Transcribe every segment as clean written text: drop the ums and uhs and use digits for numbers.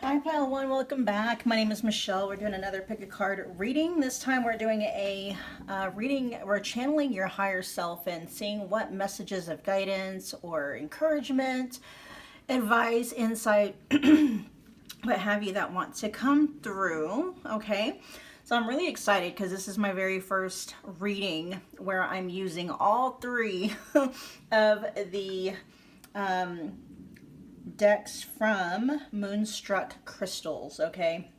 Hi Pile One, welcome back. My name is Michelle. We're doing another pick a card reading. This time we're doing a reading, we're channeling your higher self and seeing what messages of guidance or encouragement, advice, insight, what have you that want to come through, okay? So I'm really excited because this is my very first reading where I'm using all three of the decks from Moonstruck Crystals, okay?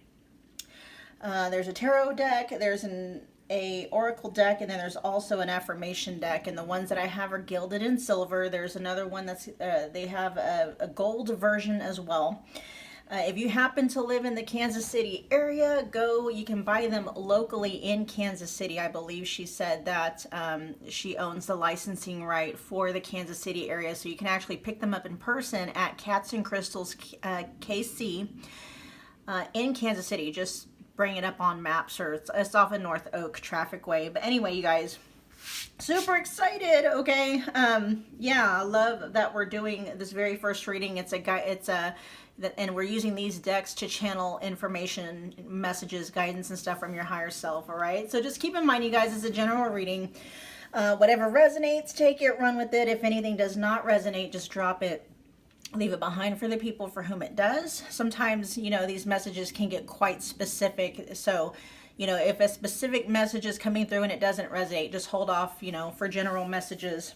There's a tarot deck, there's a oracle deck, and then there's also an affirmation deck, and the ones that I have are gilded in silver. There's another one that's they have a gold version as well. If you happen to live in the Kansas City area, you can buy them locally in Kansas City. I believe she said that she owns the licensing right for the Kansas City area, so you can actually pick them up in person at Cats and Crystals KC in Kansas City. Just bring it up on maps, or it's off of North Oak Traffic Way. But anyway, you guys, super excited. Okay, yeah, I love that we're doing this very first reading. And we're using these decks to channel information, messages, guidance, and stuff from your higher self, all right? So just keep in mind, you guys, it's a general reading. Whatever resonates, take it, run with it. If anything does not resonate, just drop it. Leave it behind for the people for whom it does. Sometimes, you know, these messages can get quite specific. So, you know, if a specific message is coming through and it doesn't resonate, just hold off, you know, for general messages.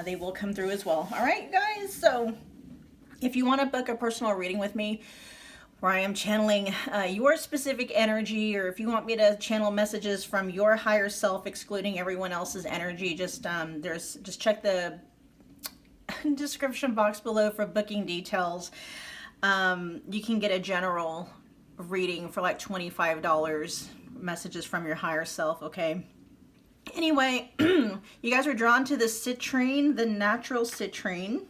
They will come through as well. All right, guys, so if you want to book a personal reading with me where I am channeling your specific energy, or if you want me to channel messages from your higher self excluding everyone else's energy, just check the description box below for booking details. You can get a general reading for like $25, messages from your higher self, okay? Anyway, you guys are drawn to the citrine, the natural citrine.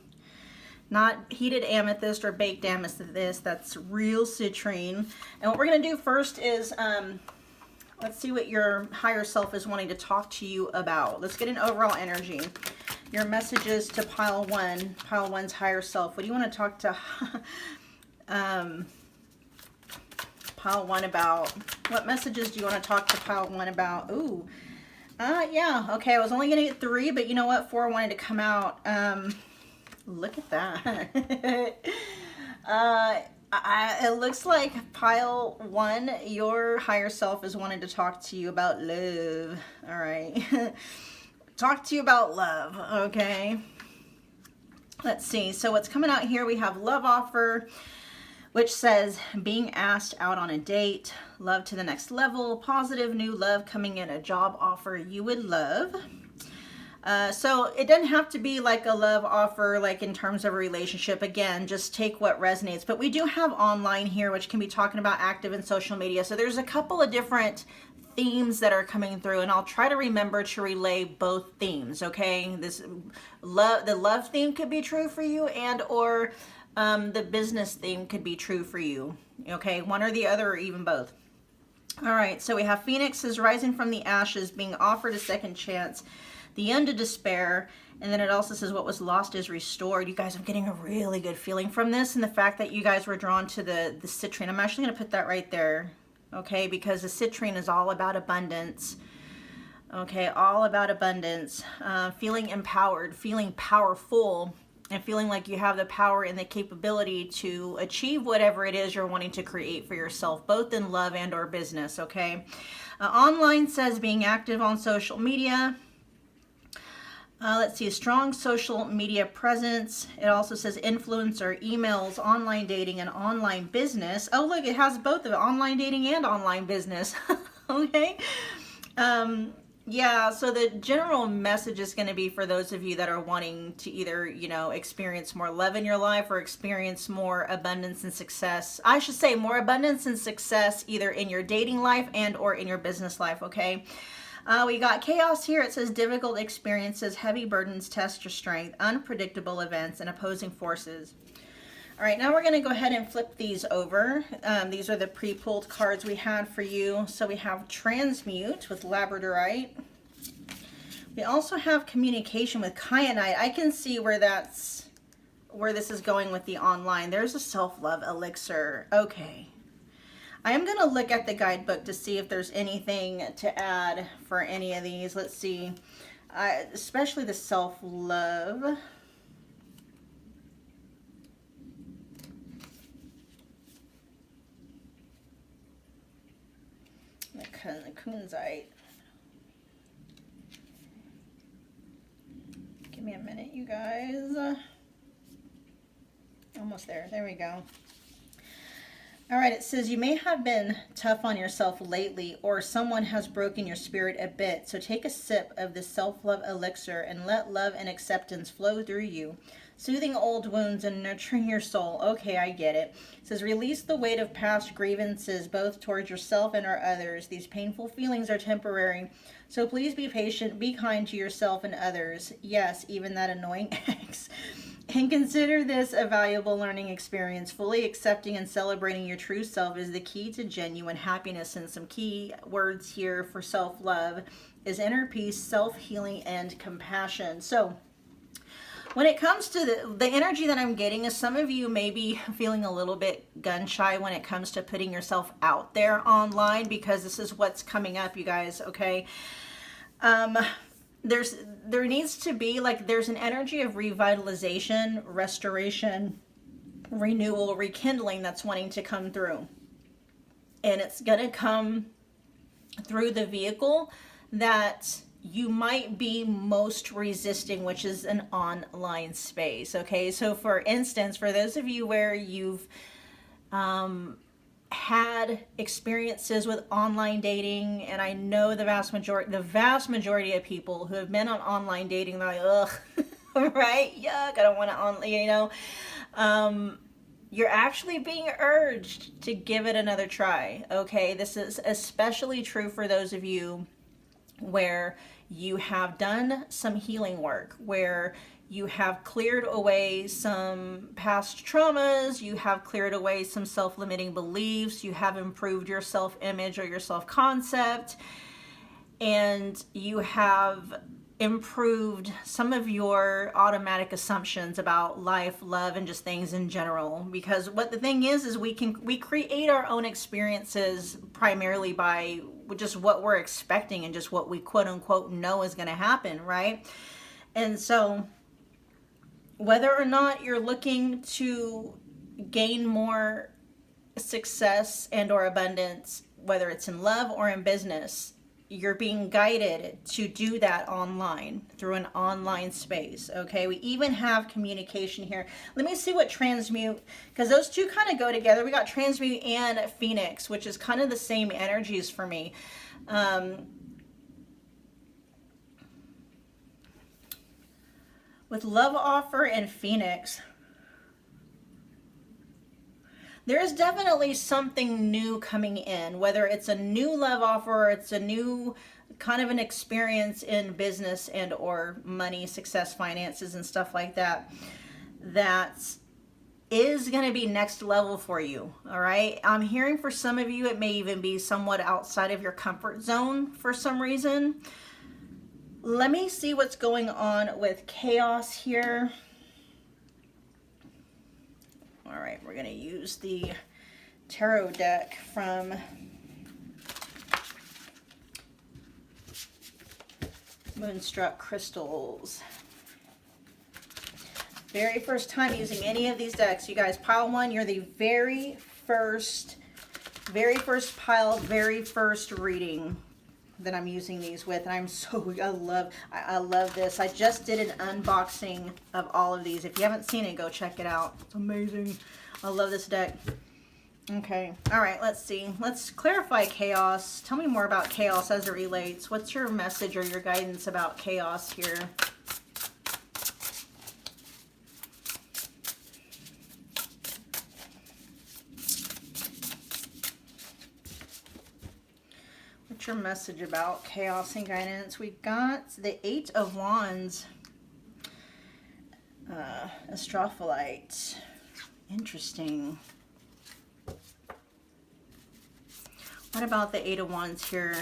Not heated amethyst or baked amethyst, that's real citrine. And what we're going to do first is, let's see what your higher self is wanting to talk to you about. Let's get an overall energy. Your messages to pile one's higher self. What do you want to talk to pile one about? What messages do you want to talk to pile one about? Ooh, yeah, okay, I was only going to get 3, but you know what? 4 wanted to come out. Look at that. It looks like pile 1, your higher self is wanting to talk to you about love. All right. Talk to you about love, okay? Let's see. So what's coming out here, we have love offer, which says being asked out on a date, love to the next level, positive new love coming in, a job offer you would love. So it doesn't have to be like a love offer, like in terms of a relationship. Again, just take what resonates. But we do have online here, which can be talking about active in social media. So there's a couple of different themes that are coming through, and I'll try to remember to relay both themes, okay? The love theme could be true for you, and or the business theme could be true for you, okay? One or the other, or even both. All right, so we have Phoenix is rising from the ashes, being offered a second chance, the end of despair, and then it also says what was lost is restored. You guys, I'm getting a really good feeling from this, and the fact that you guys were drawn to the citrine. I'm actually going to put that right there, okay, because the citrine is all about abundance, okay, all about abundance, feeling empowered, feeling powerful, and feeling like you have the power and the capability to achieve whatever it is you're wanting to create for yourself, both in love and or business, okay? Online says being active on social media. Let's see, a strong social media presence. It also says influencer, emails, online dating, and online business. Oh, look, it has both of it, online dating and online business. Okay. Yeah, so the general message is going to be for those of you that are wanting to either, you know, experience more love in your life or experience more abundance and success. I should say more abundance and success either in your dating life and or in your business life, okay? We got chaos here. It says difficult experiences, heavy burdens, test your strength, unpredictable events, and opposing forces. All right, now we're going to go ahead and flip these over. These are the pre-pulled cards we had for you. So we have transmute with labradorite. We also have communication with kyanite. I can see where that's where this is going with the online. There's a self-love elixir. Okay. I am going to look at the guidebook to see if there's anything to add for any of these. Let's see. Especially the self-love. The kunzite. Give me a minute, you guys. Almost there. There we go. All right, it says you may have been tough on yourself lately, or someone has broken your spirit a bit. So take a sip of this self-love elixir and let love and acceptance flow through you, soothing old wounds and nurturing your soul. Okay, I get it. It says release the weight of past grievances, both towards yourself and or others. These painful feelings are temporary, so please be patient, be kind to yourself and others. Yes, even that annoying ex. And consider this a valuable learning experience. Fully accepting and celebrating your true self is the key to genuine happiness. And some key words here for self-love is inner peace, self-healing, and compassion. So when it comes to the energy that I'm getting is some of you may be feeling a little bit gun shy when it comes to putting yourself out there online, because this is what's coming up, you guys, okay? There needs to be, like, there's an energy of revitalization, restoration, renewal, rekindling that's wanting to come through. And it's going to come through the vehicle that you might be most resisting, which is an online space. Okay, so for instance, for those of you where you've had experiences with online dating, and I know the vast majority of people who have been on online dating, they're like, ugh, right? Yuck, I don't want to you know. You're actually being urged to give it another try. Okay, this is especially true for those of you where you have done some healing work, where you have cleared away some past traumas, you have cleared away some self-limiting beliefs, you have improved your self-image or your self-concept, and you have improved some of your automatic assumptions about life, love, and just things in general. Because what the thing is we create our own experiences primarily by just what we're expecting and just what we quote unquote know is going to happen, right? And so whether or not you're looking to gain more success and or abundance, whether it's in love or in business, you're being guided to do that online, through an online space, okay? We even have communication here. Let me see what transmute, because those two kind of go together. We got transmute and phoenix, which is kind of the same energies for me. With love offer and phoenix, there is definitely something new coming in, whether it's a new love offer or it's a new kind of an experience in business and or money, success, finances, and stuff like that, that is going to be next level for you. All right. I'm hearing for some of you, it may even be somewhat outside of your comfort zone for some reason. Let me see what's going on with chaos here. All right, we're going to use the tarot deck from Moonstruck Crystals. Very first time using any of these decks, you guys. Pile one, you're the very first pile, very first reading that I'm using these with, and I love this. I just did an unboxing of all of these. If you haven't seen it, go check it out. It's amazing. I love this deck. Okay, all right, let's see. Let's clarify chaos. Tell me more about chaos as it relates. What's your message or your guidance about chaos here? Your message about chaos and guidance? We got the 8 of Wands, Astrophyllite. Interesting. What about the 8 of Wands here?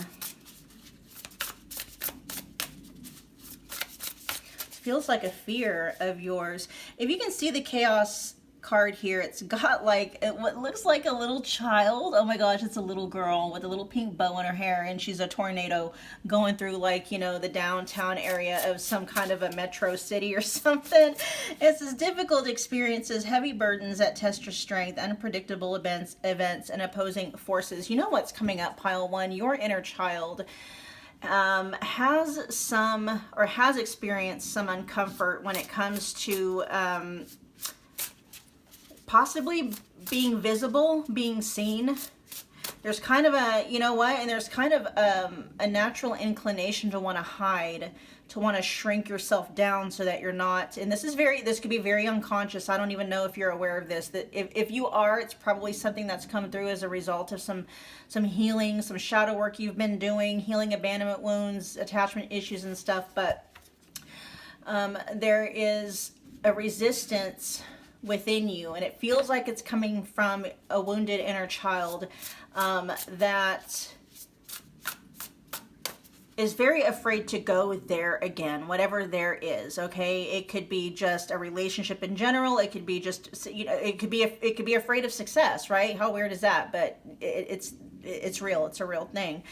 feels like a fear of yours. If you can see the chaos card here, it's got like what looks like a little child. Oh my gosh, it's a little girl with a little pink bow in her hair, and she's a tornado going through, like, you know, the downtown area of some kind of a metro city or something. It says difficult experiences, heavy burdens that test your strength, unpredictable events and opposing forces. You know what's coming up, pile one? Your inner child has experienced some uncomfort when it comes to possibly being visible, being seen. There's kind of a, you know what, and there's kind of a natural inclination to want to hide, to want to shrink yourself down so that you're not, and this could be very unconscious. I don't even know if you're aware of this, that if you are, it's probably something that's come through as a result of some healing, some shadow work you've been doing, healing abandonment wounds, attachment issues and stuff, but there is a resistance within you, and it feels like it's coming from a wounded inner child that is very afraid to go there again, whatever there is. Okay, it could be just a relationship in general. It could be just, you know, it could be afraid of success, right? How weird is that? But it's real. It's a real thing.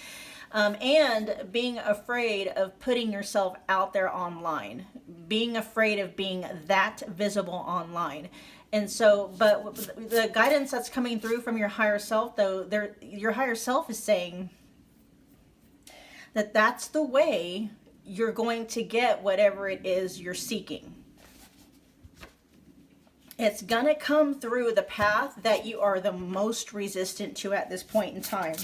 And being afraid of putting yourself out there online, being afraid of being that visible online. And so, but the guidance that's coming through from your higher self, though, your higher self is saying that that's the way you're going to get whatever it is you're seeking. It's gonna come through the path that you are the most resistant to at this point in time.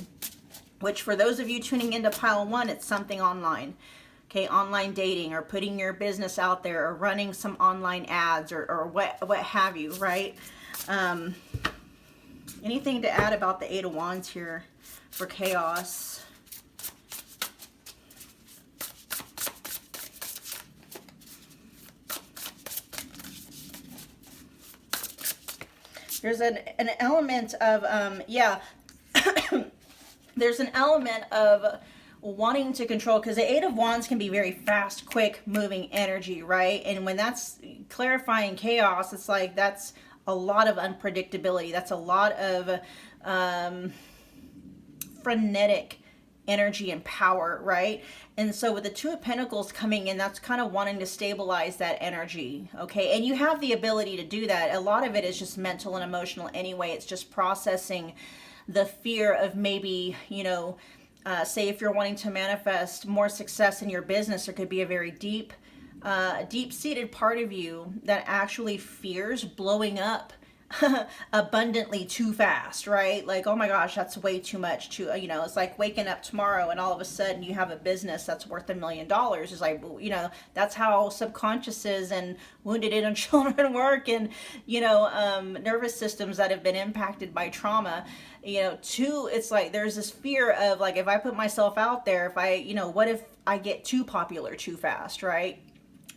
Which, for those of you tuning into pile one, it's something online. Okay, online dating, or putting your business out there, or running some online ads, or what have you, right? Anything to add about the Eight of Wands here for chaos? There's an element of, there's an element of wanting to control, because the Eight of Wands can be very fast, quick moving energy, right? And when that's clarifying chaos, it's like that's a lot of unpredictability. That's a lot of frenetic energy and power, right? And so with the Two of Pentacles coming in, that's kind of wanting to stabilize that energy, okay? And you have the ability to do that. A lot of it is just mental and emotional anyway. It's just processing the fear of maybe, you know, say if you're wanting to manifest more success in your business, there could be a very deep-seated part of you that actually fears blowing up abundantly too fast, right? Like, oh my gosh, that's way too much. You know, it's like waking up tomorrow and all of a sudden you have a business that's worth $1 million. It's like, you know, that's how subconsciouses and wounded inner children work, and, you know, nervous systems that have been impacted by trauma. You know, it's like there's this fear of, like, if I put myself out there, if I, you know, what if I get too popular too fast, right?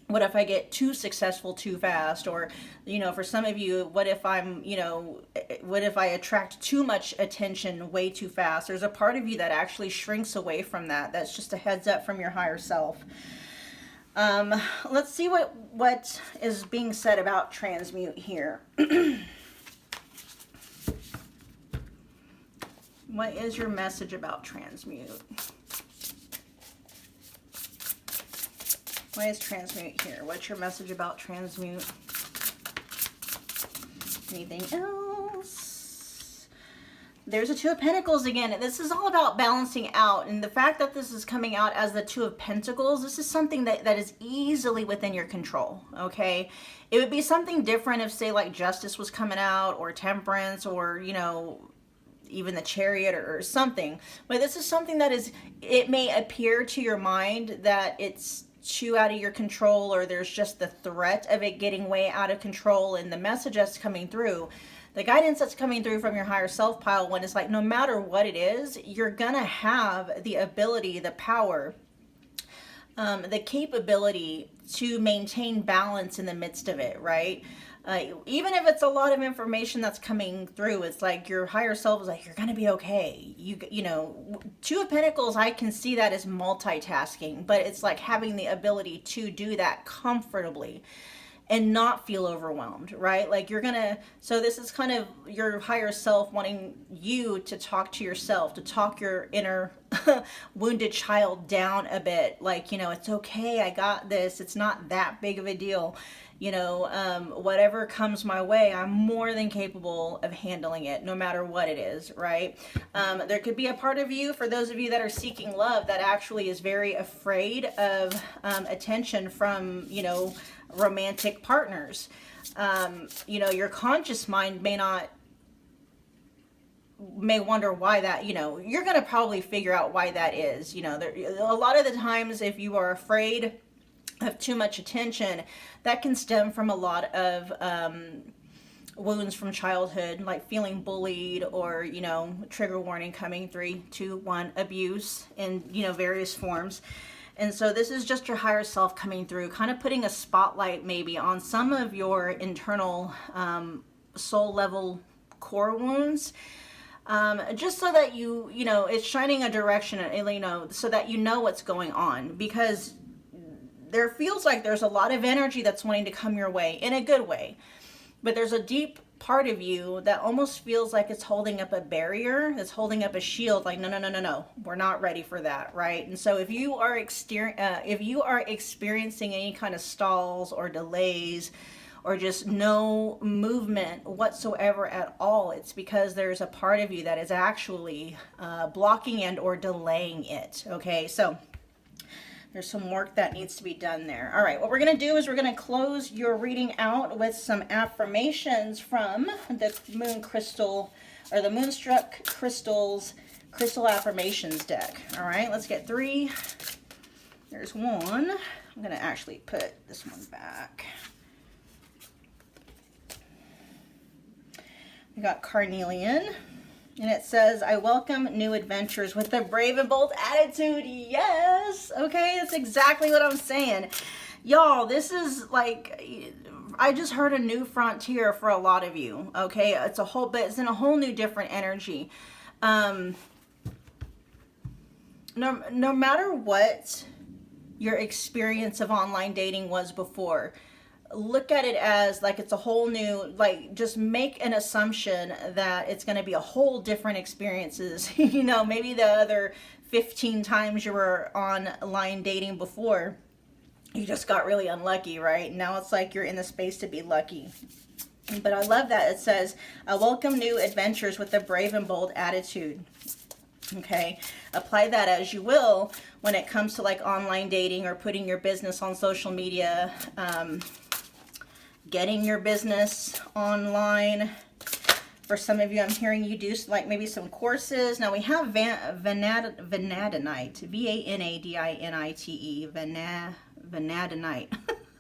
What if I get too successful too fast? Or, you know, for some of you, what if I'm, you know, what if I attract too much attention way too fast? There's a part of you that actually shrinks away from that. That's just a heads up from your higher self. Let's see what is being said about transmute here. What is your message about transmute? Why is transmute here? What's your message about transmute? Anything else? There's a Two of Pentacles again. This is all about balancing out. And the fact that this is coming out as the Two of Pentacles, this is something that is easily within your control, okay? It would be something different if, say, like Justice was coming out, or Temperance, or, you know, even the Chariot, or something. But this is something that is, it may appear to your mind that it's too out of your control, or there's just the threat of it getting way out of control. And the message that's coming through, the guidance that's coming through from your higher self, pile one, is like, no matter what it is, you're gonna have the ability, the power, the capability to maintain balance in the midst of it, right? Even if it's a lot of information that's coming through, it's like your higher self is like, you're gonna be okay. You know, Two of Pentacles, I can see that as multitasking, but it's like having the ability to do that comfortably and not feel overwhelmed, right? Like so this is kind of your higher self wanting you to talk to yourself, to talk your inner wounded child down a bit. Like, it's okay, I got this. It's not that big of a deal. Whatever comes my way, I'm more than capable of handling it, no matter what it is, right? There could be a part of you, for those of you that are seeking love, that actually is very afraid of attention from, romantic partners. Your conscious mind may wonder why that, you're going to probably figure out why that is. A lot of the times, if you are afraid of too much attention, that can stem from a lot of wounds from childhood, like feeling bullied, or trigger warning coming, 3, 2, 1, abuse in various forms. And so this is just your higher self coming through, kind of putting a spotlight maybe on some of your internal soul level core wounds, just so that it's shining a direction, so that you know what's going on, because there feels like there's a lot of energy that's wanting to come your way in a good way, but there's a deep part of you that almost feels like it's holding up a barrier, it's holding up a shield, like no, we're not ready for that, right? And so if you are experiencing any kind of stalls or delays, or just no movement whatsoever at all, it's because there's a part of you that is actually blocking and or delaying it. Okay, so there's some work that needs to be done there. All right, what we're going to do is we're going to close your reading out with some affirmations from the Moon Crystal, or the Moonstruck Crystals Crystal Affirmations deck. All right, let's get 3. There's 1. I'm going to actually put this one back. We got Carnelian. And it says, I welcome new adventures with a brave and bold attitude. Yes. Okay, that's exactly what I'm saying. Y'all, this is like, I just heard a new frontier for a lot of you. Okay, it's in a whole new different energy. No matter what your experience of online dating was before, look at it as like it's a whole new, like, just make an assumption that it's going to be a whole different experiences. Maybe the other 15 times you were online dating before, you just got really unlucky, right? Now it's like you're in the space to be lucky. But I love that it says, I welcome new adventures with a brave and bold attitude. Okay, apply that as you will when it comes to like online dating or putting your business on social media, getting your business online. For some of you, I'm hearing you do like maybe some courses. Now we have vanadinite, Vanadinite, vanadinite.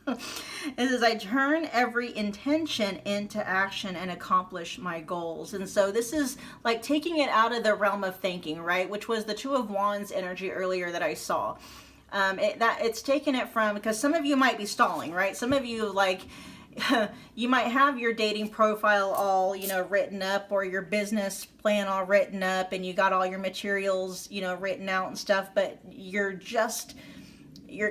It says, I turn every intention into action and accomplish my goals. And so this is like taking it out of the realm of thinking, right? Which was the Two of Wands energy earlier that I saw. It's taken it from, because some of you might be stalling, right? Some of you, like, you might have your dating profile all, written up, or your business plan all written up, and you got all your materials, written out and stuff, but you're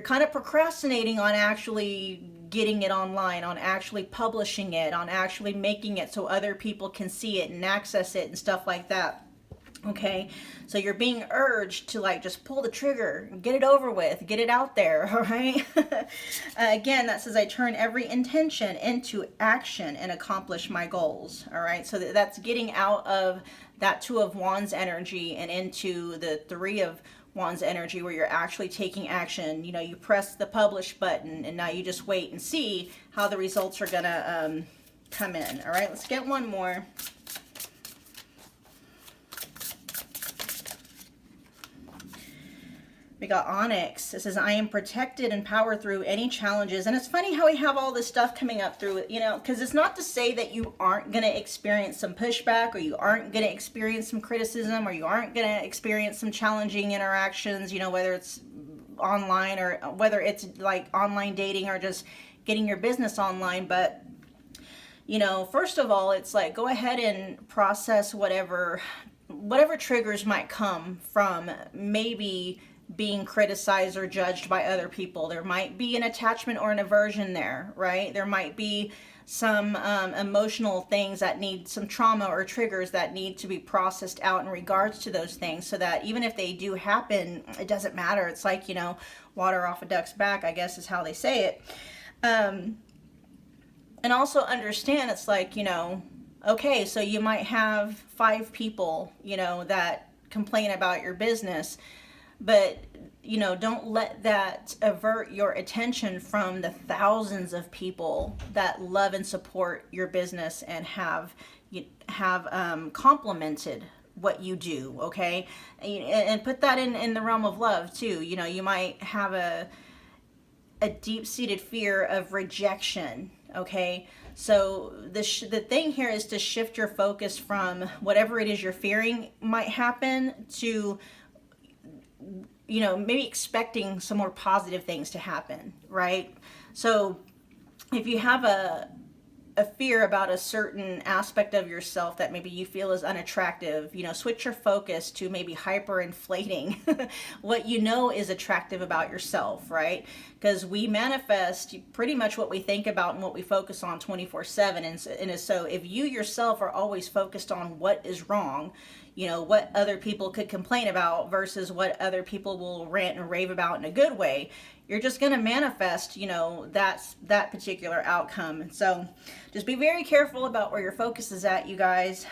kind of procrastinating on actually getting it online, on actually publishing it, on actually making it so other people can see it and access it and stuff like that. Okay, so you're being urged to like just pull the trigger, get it over with, get it out there, all right? Again, that says I turn every intention into action and accomplish my goals, all right? So that's getting out of that Two of Wands energy and into the Three of Wands energy, where you're actually taking action. You press the publish button and now you just wait and see how the results are gonna come in. All right, let's get one more. We got Onyx. It says, I am protected and powered through any challenges. And it's funny how we have all this stuff coming up through it, because it's not to say that you aren't going to experience some pushback, or you aren't going to experience some criticism, or you aren't going to experience some challenging interactions, whether it's online or whether it's like online dating or just getting your business online. But you know, first of all, it's like, go ahead and process whatever triggers might come from maybe being criticized or judged by other people. There might be an attachment or an aversion there, right? There might be some emotional things that need some trauma or triggers that need to be processed out in regards to those things, so that even if they do happen, it doesn't matter. It's like, you know, water off a duck's back, I guess is how they say it. And also understand, it's like, you know, okay, so you might have 5 people, you know, that complain about your business, but, you know, don't let that avert your attention from the thousands of people that love and support your business and have complimented what you do, okay? And put that in the realm of love too. You know, you might have a deep-seated fear of rejection, okay? So the thing here is to shift your focus from whatever it is you're fearing might happen to, you know, maybe expecting some more positive things to happen, right? So if you have a fear about a certain aspect of yourself that maybe you feel is unattractive, you know, switch your focus to maybe hyper-inflating what you know is attractive about yourself, right? Because we manifest pretty much what we think about and what we focus on 24/7. And so if you yourself are always focused on what is wrong, you know, what other people could complain about versus what other people will rant and rave about in a good way, you're just going to manifest, you know, that particular outcome. And so just be very careful about where your focus is at, you guys,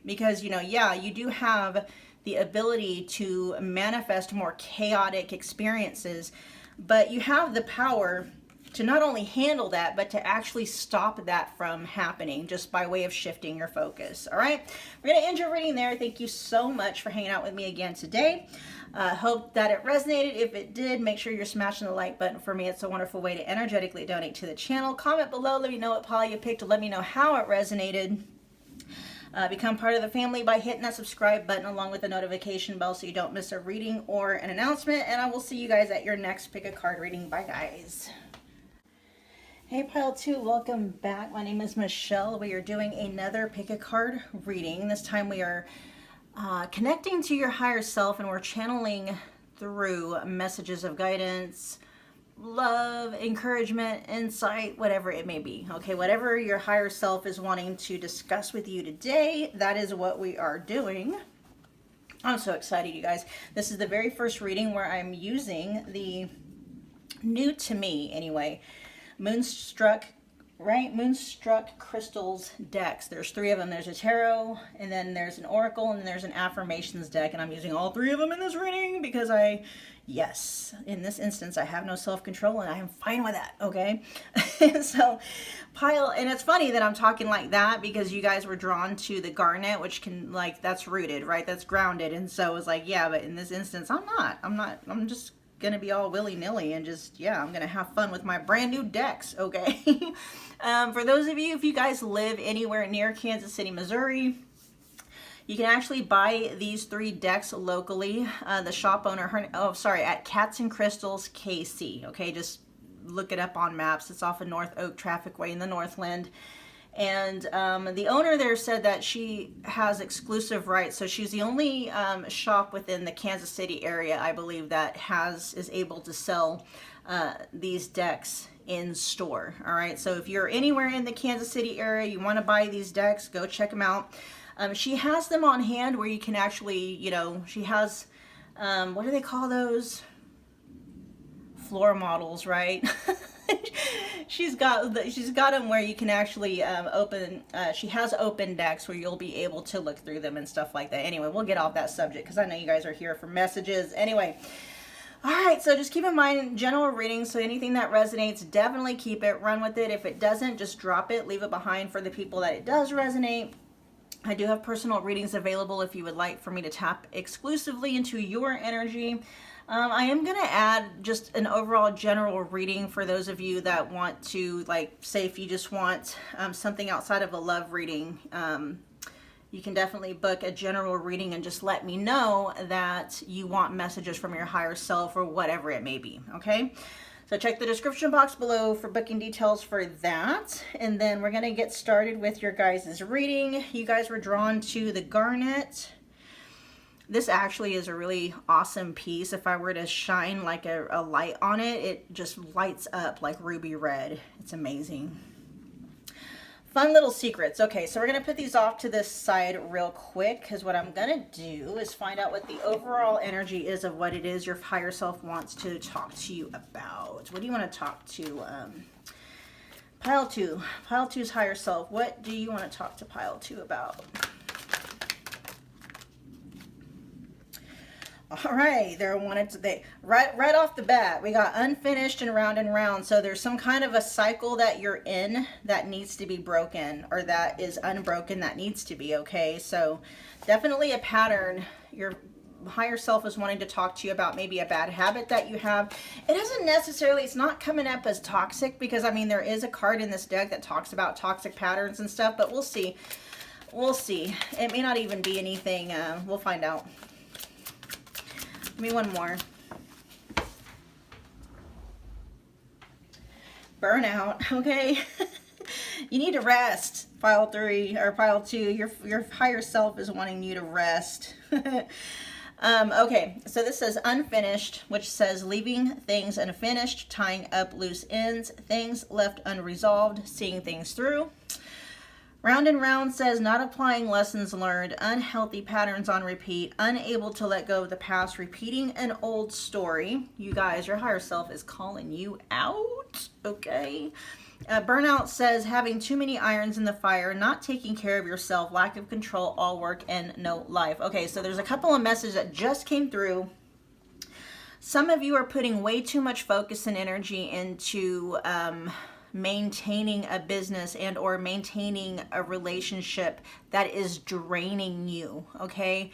because, you know, yeah, you do have the ability to manifest more chaotic experiences, but you have the power to not only handle that, but to actually stop that from happening just by way of shifting your focus. All right, we're going to end your reading there. Thank you so much for hanging out with me again today. Hope that it resonated. If it did, make sure you're smashing the like button for me. It's a wonderful way to energetically donate to the channel. Comment below. Let me know what pile you picked. Let me know how it resonated. Become part of the family by hitting that subscribe button along with the notification bell so you don't miss a reading or an announcement. And I will see you guys at your next pick a card reading. Bye, guys. Hey Pile 2, welcome back. My name is Michelle. We are doing another pick a card reading. This time we are connecting to your higher self, and we're channeling through messages of guidance, love, encouragement, insight, whatever it may be. Okay, whatever your higher self is wanting to discuss with you today, that is what we are doing. I'm so excited, you guys. This is the very first reading where I'm using the new to me anyway, Moonstruck Crystals decks. There's 3 of them. There's a tarot, and then there's an oracle, and then there's an affirmations deck, and I'm using all 3 of them in this reading because yes, in this instance, I have no self-control, and I am fine with that, okay? So, Pile, and it's funny that I'm talking like that because you guys were drawn to the Garnet, which can, like, that's rooted, right? That's grounded, and so it was like, yeah, but in this instance, I'm just gonna be all willy-nilly and just, yeah, I'm gonna have fun with my brand new decks, okay? For those of you, if you guys live anywhere near Kansas City, Missouri, you can actually buy these 3 decks locally. The shop owner, at Cats and Crystals KC, okay? Just look it up on maps. It's off of North Oak Traffic Way in the Northland. And the owner there said that she has exclusive rights. So she's the only shop within the Kansas City area, I believe, that is able to sell these decks in store. All right. So if you're anywhere in the Kansas City area, you want to buy these decks, go check them out. She has them on hand where you can actually, you know, she has, what do they call those? Floor models, right? She's got them where you can actually open. She has open decks where you'll be able to look through them and stuff like that. Anyway, we'll get off that subject because I know you guys are here for messages. Anyway, all right. So just keep in mind general readings. So anything that resonates, definitely keep it. Run with it. If it doesn't, just drop it. Leave it behind for the people that it does resonate. I do have personal readings available if you would like for me to tap exclusively into your energy. I am going to add just an overall general reading for those of you that want to, like, say if you just want something outside of a love reading, you can definitely book a general reading and just let me know that you want messages from your higher self or whatever it may be, okay? So check the description box below for booking details for that. And then we're going to get started with your guys' reading. You guys were drawn to the Garnet. This actually is a really awesome piece. If I were to shine like a light on it, it just lights up like ruby red. It's amazing. Fun little secrets. Okay, so we're going to put these off to this side real quick, because what I'm going to do is find out what the overall energy is of what it is your higher self wants to talk to you about. What do you want to talk to Pile 2? Pile 2's higher self. What do you want to talk to Pile 2 about? All right, right off the bat, we got unfinished and round. So there's some kind of a cycle that you're in that needs to be broken, or that is unbroken that needs to be, okay? So definitely a pattern. Your higher self is wanting to talk to you about maybe a bad habit that you have. It doesn't necessarily, it's not coming up as toxic, because I mean, there is a card in this deck that talks about toxic patterns and stuff, but we'll see. We'll see. It may not even be anything. We'll find out. Give me one more. Burnout, okay? You need to rest, Pile 3 or Pile 2. Your higher self is wanting you to rest. Okay, so this says unfinished, which says leaving things unfinished, tying up loose ends, things left unresolved, seeing things through. Round and round says not applying lessons learned, unhealthy patterns on repeat, unable to let go of the past, repeating an old story. You guys, your higher self is calling you out, okay? Burnout says having too many irons in the fire, not taking care of yourself, lack of control, all work and no life. Okay, so there's a couple of messages that just came through. Some of you are putting way too much focus and energy into maintaining a business and or maintaining a relationship that is draining you, okay?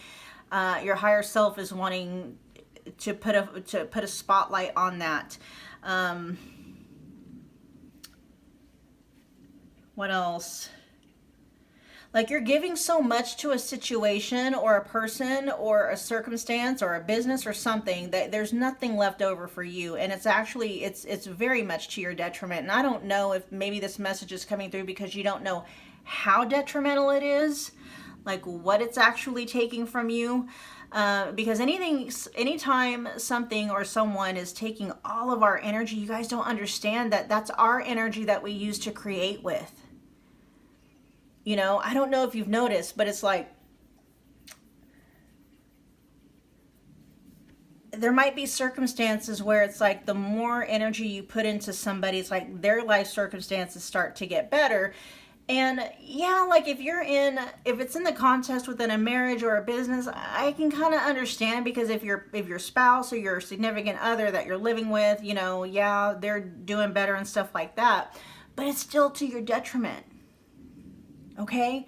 Your higher self is wanting to put a spotlight on that. What else? Like, you're giving so much to a situation or a person or a circumstance or a business or something that there's nothing left over for you. And it's actually, it's very much to your detriment. And I don't know if maybe this message is coming through because you don't know how detrimental it is, like what it's actually taking from you. Because anytime something or someone is taking all of our energy, you guys don't understand that that's our energy that we use to create with. You know, I don't know if you've noticed, but it's like, there might be circumstances where it's like the more energy you put into somebody, it's like their life circumstances start to get better. And yeah, like if it's in the context within a marriage or a business, I can kind of understand, because if your spouse or your significant other that you're living with, you know, yeah, they're doing better and stuff like that, but it's still to your detriment. Okay?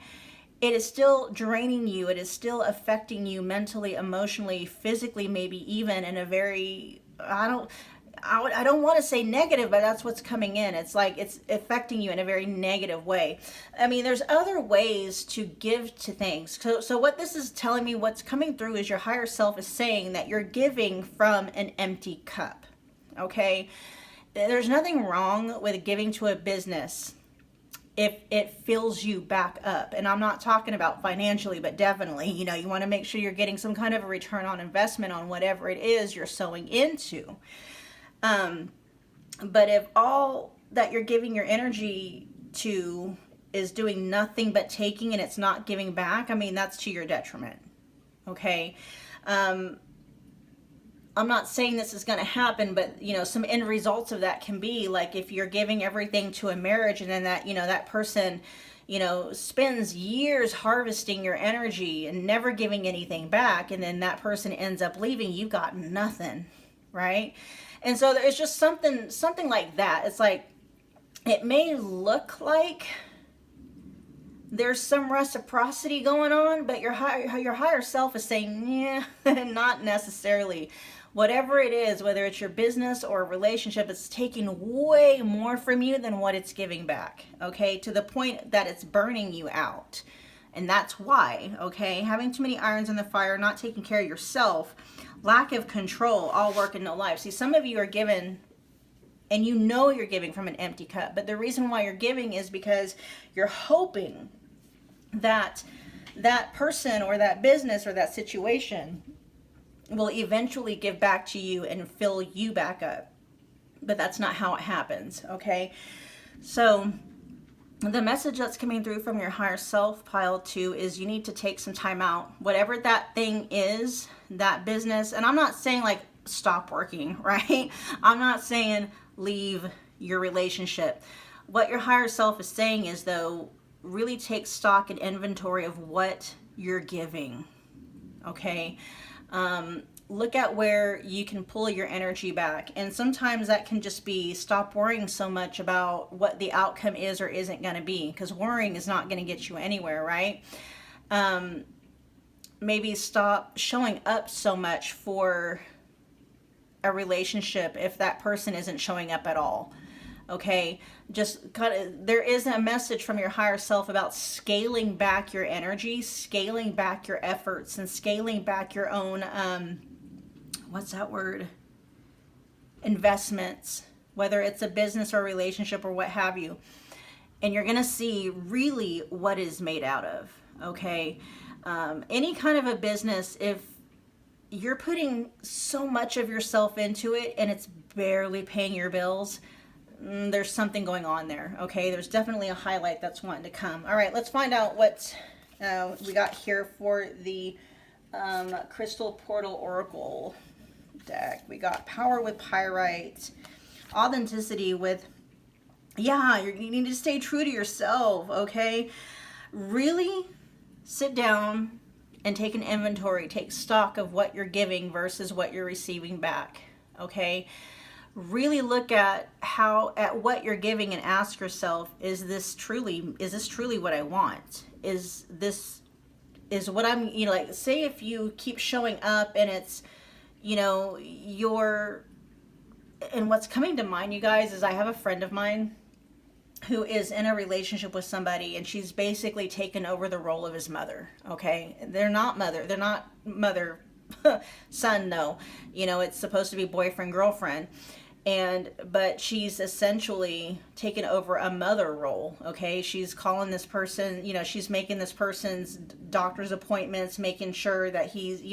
It is still draining you. It is still affecting you mentally, emotionally, physically, maybe even in a very, I don't want to say negative, but that's what's coming in. It's like it's affecting you in a very negative way. I mean, there's other ways to give to things. So what this is telling me, what's coming through, is your higher self is saying that you're giving from an empty cup. Okay? There's nothing wrong with giving to a business if it fills you back up. And I'm not talking about financially, but definitely, you know, you want to make sure you're getting some kind of a return on investment on whatever it is you're sowing into. But if all that you're giving your energy to is doing nothing but taking, and it's not giving back, I mean, that's to your detriment. Okay? I'm not saying this is going to happen, but, you know, some end results of that can be like if you're giving everything to a marriage, and then that, you know, that person, you know, spends years harvesting your energy and never giving anything back, and then that person ends up leaving, you got nothing, right? And so it's just something like that. It's like, it may look like there's some reciprocity going on, but your higher self is saying, yeah, not necessarily. Whatever it is, whether it's your business or a relationship, it's taking way more from you than what it's giving back, okay? To the point that it's burning you out. And that's why, okay? Having too many irons in the fire, not taking care of yourself, lack of control, all work and no life. See, some of you are given And you know you're giving from an empty cup. But the reason why you're giving is because you're hoping that that person or that business or that situation will eventually give back to you and fill you back up. But that's not how it happens, okay? So the message that's coming through from your higher self, pile 2, is you need to take some time out. Whatever that thing is, that business, and I'm not saying like stop working, right? I'm not saying leave your relationship. What your higher self is saying is, though, really take stock and inventory of what you're giving, okay? Look at where you can pull your energy back. And sometimes that can just be stop worrying so much about what the outcome is or isn't going to be, because worrying is not going to get you anywhere, right? Maybe stop showing up so much for a relationship if that person isn't showing up at all. Okay, just kind of, there is a message from your higher self about scaling back your energy, scaling back your efforts, and scaling back your own what's that word? Investments, whether it's a business or a relationship or what have you. And you're going to see really what is made out of, okay? Any kind of a business, if you're putting so much of yourself into it and it's barely paying your bills, there's something going on there, okay? There's definitely a highlight that's wanting to come. All right, let's find out what we got here for the Crystal Portal Oracle deck. We got power with pyrite, authenticity with, yeah, you need to stay true to yourself, okay? Really sit down and take an inventory, take stock of what you're giving versus what you're receiving back, okay? Really look at what you're giving and ask yourself, is this truly what I want? Is what I'm, like, say if you keep showing up and it's, and what's coming to mind, you guys, is I have a friend of mine who is in a relationship with somebody, and she's basically taken over the role of his mother, okay? They're not mother, son, no. It's supposed to be boyfriend, girlfriend. But she's essentially taken over a mother role, okay? She's calling this person, she's making this person's doctor's appointments, making sure that he's,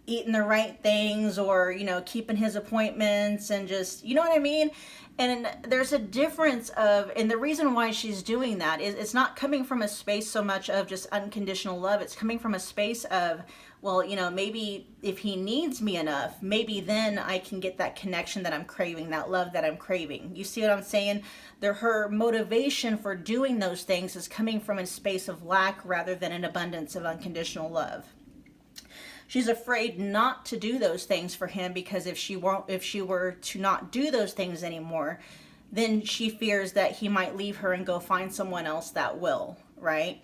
eating the right things, or, keeping his appointments, and just, you know what I mean? And there's a difference and the reason why she's doing that is it's not coming from a space so much of just unconditional love. It's coming from a space of, well, maybe if he needs me enough, maybe then I can get that connection that I'm craving, that love that I'm craving. You see what I'm saying? Her motivation for doing those things is coming from a space of lack rather than an abundance of unconditional love. She's afraid not to do those things for him, because if she were to not do those things anymore, then she fears that he might leave her and go find someone else that will, right?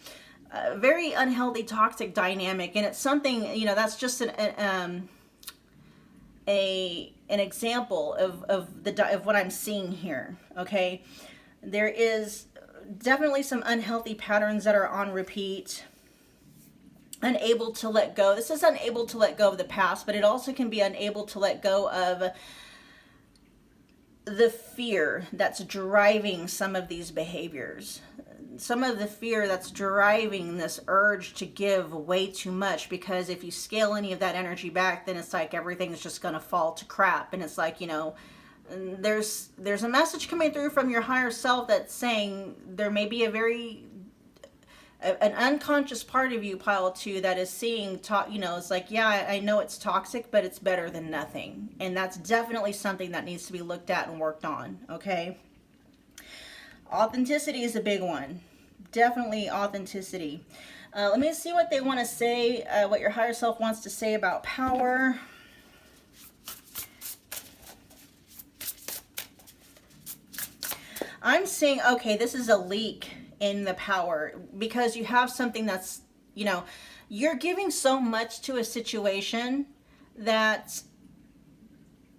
Very unhealthy, toxic dynamic, and it's something, that's just an example of what I'm seeing here, okay? There is definitely some unhealthy patterns that are on repeat. Unable to let go. This is unable to let go of the past, but it also can be unable to let go of the fear that's driving some of these behaviors. Some of the fear that's driving this urge to give way too much, because if you scale any of that energy back, then it's like everything's just going to fall to crap. And it's like, there's a message coming through from your higher self that's saying there may be an unconscious part of you, pile 2, that is seeing, it's like, yeah, I know it's toxic, but it's better than nothing. And that's definitely something that needs to be looked at and worked on, okay? Authenticity is a big one. Definitely authenticity. Let me see what they want to say, what your higher self wants to say about power. I'm seeing, okay, this is a leak in the power, because you have something that's, you're giving so much to a situation that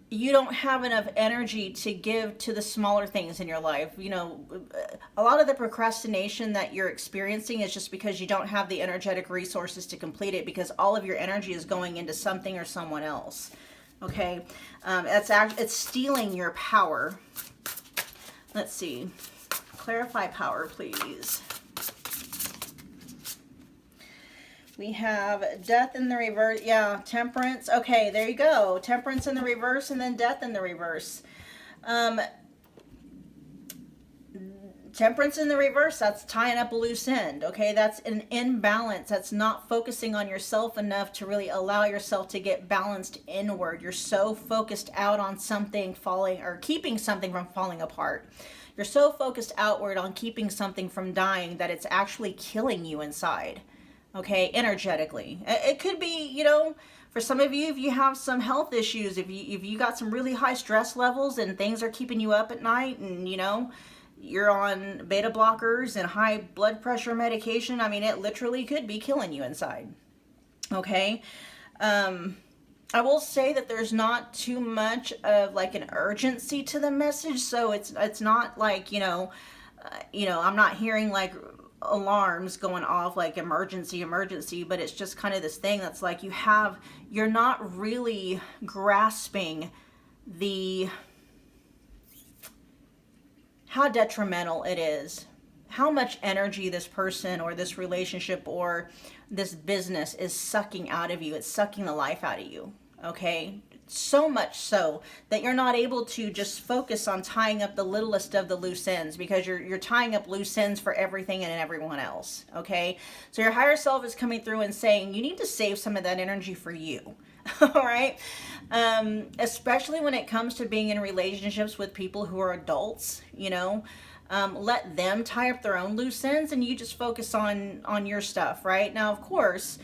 you don't have enough energy to give to the smaller things in your life. A lot of the procrastination that you're experiencing is just because you don't have the energetic resources to complete it, because all of your energy is going into something or someone else. okay? It's stealing your power. Let's see. Clarify power, please. We have death in the reverse. Yeah, temperance. Okay, there you go. Temperance in the reverse and then death in the reverse. Temperance in the reverse, that's tying up a loose end, okay? That's an imbalance. That's not focusing on yourself enough to really allow yourself to get balanced inward. You're so focused out on something falling or keeping something from falling apart. You're so focused outward on keeping something from dying that it's actually killing you inside, okay? Energetically. It could be, you know, for some of you, if you have some health issues, if you got some really high stress levels and things are keeping you up at night and, you know, you're on beta blockers and high blood pressure medication, I mean, it literally could be killing you inside, okay? I will say that there's not too much of like an urgency to the message, so it's not like, you know, I'm not hearing like alarms going off like emergency, but it's just kind of this thing that's like you're not really grasping how detrimental it is, how much energy this person or this relationship or this business is sucking out of you. It's sucking the life out of you, okay? So much so that you're not able to just focus on tying up the littlest of the loose ends, because you're tying up loose ends for everything and everyone else, okay? So your higher self is coming through and saying you need to save some of that energy for you. All right. Especially when it comes to being in relationships with people who are adults, you know, let them tie up their own loose ends and you just focus on your stuff. Right now, of course,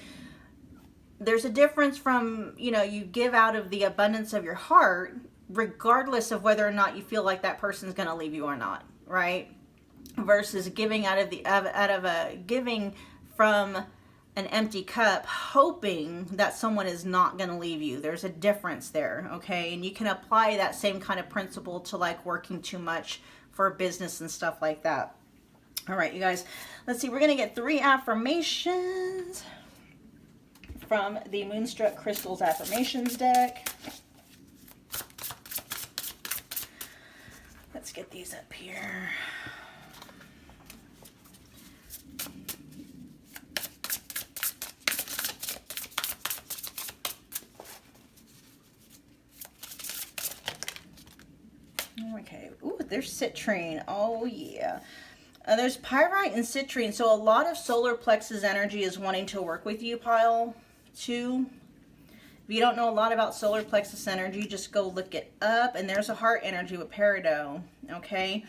there's a difference from, you know, you give out of the abundance of your heart, regardless of whether or not you feel like that person's going to leave you or not. Right. Versus giving giving from an empty cup, hoping that someone is not going to leave you. There's a difference there, okay? And you can apply that same kind of principle to like working too much for business and stuff like that. All right, you guys, let's see. We're going to get 3 affirmations from the Moonstruck Crystals Affirmations deck. Let's get these up here. Okay. Ooh, there's Citrine. Oh, yeah. There's Pyrite and Citrine. So a lot of solar plexus energy is wanting to work with you, pile 2. If you don't know a lot about solar plexus energy, just go look it up. And there's a heart energy with Peridot. Okay.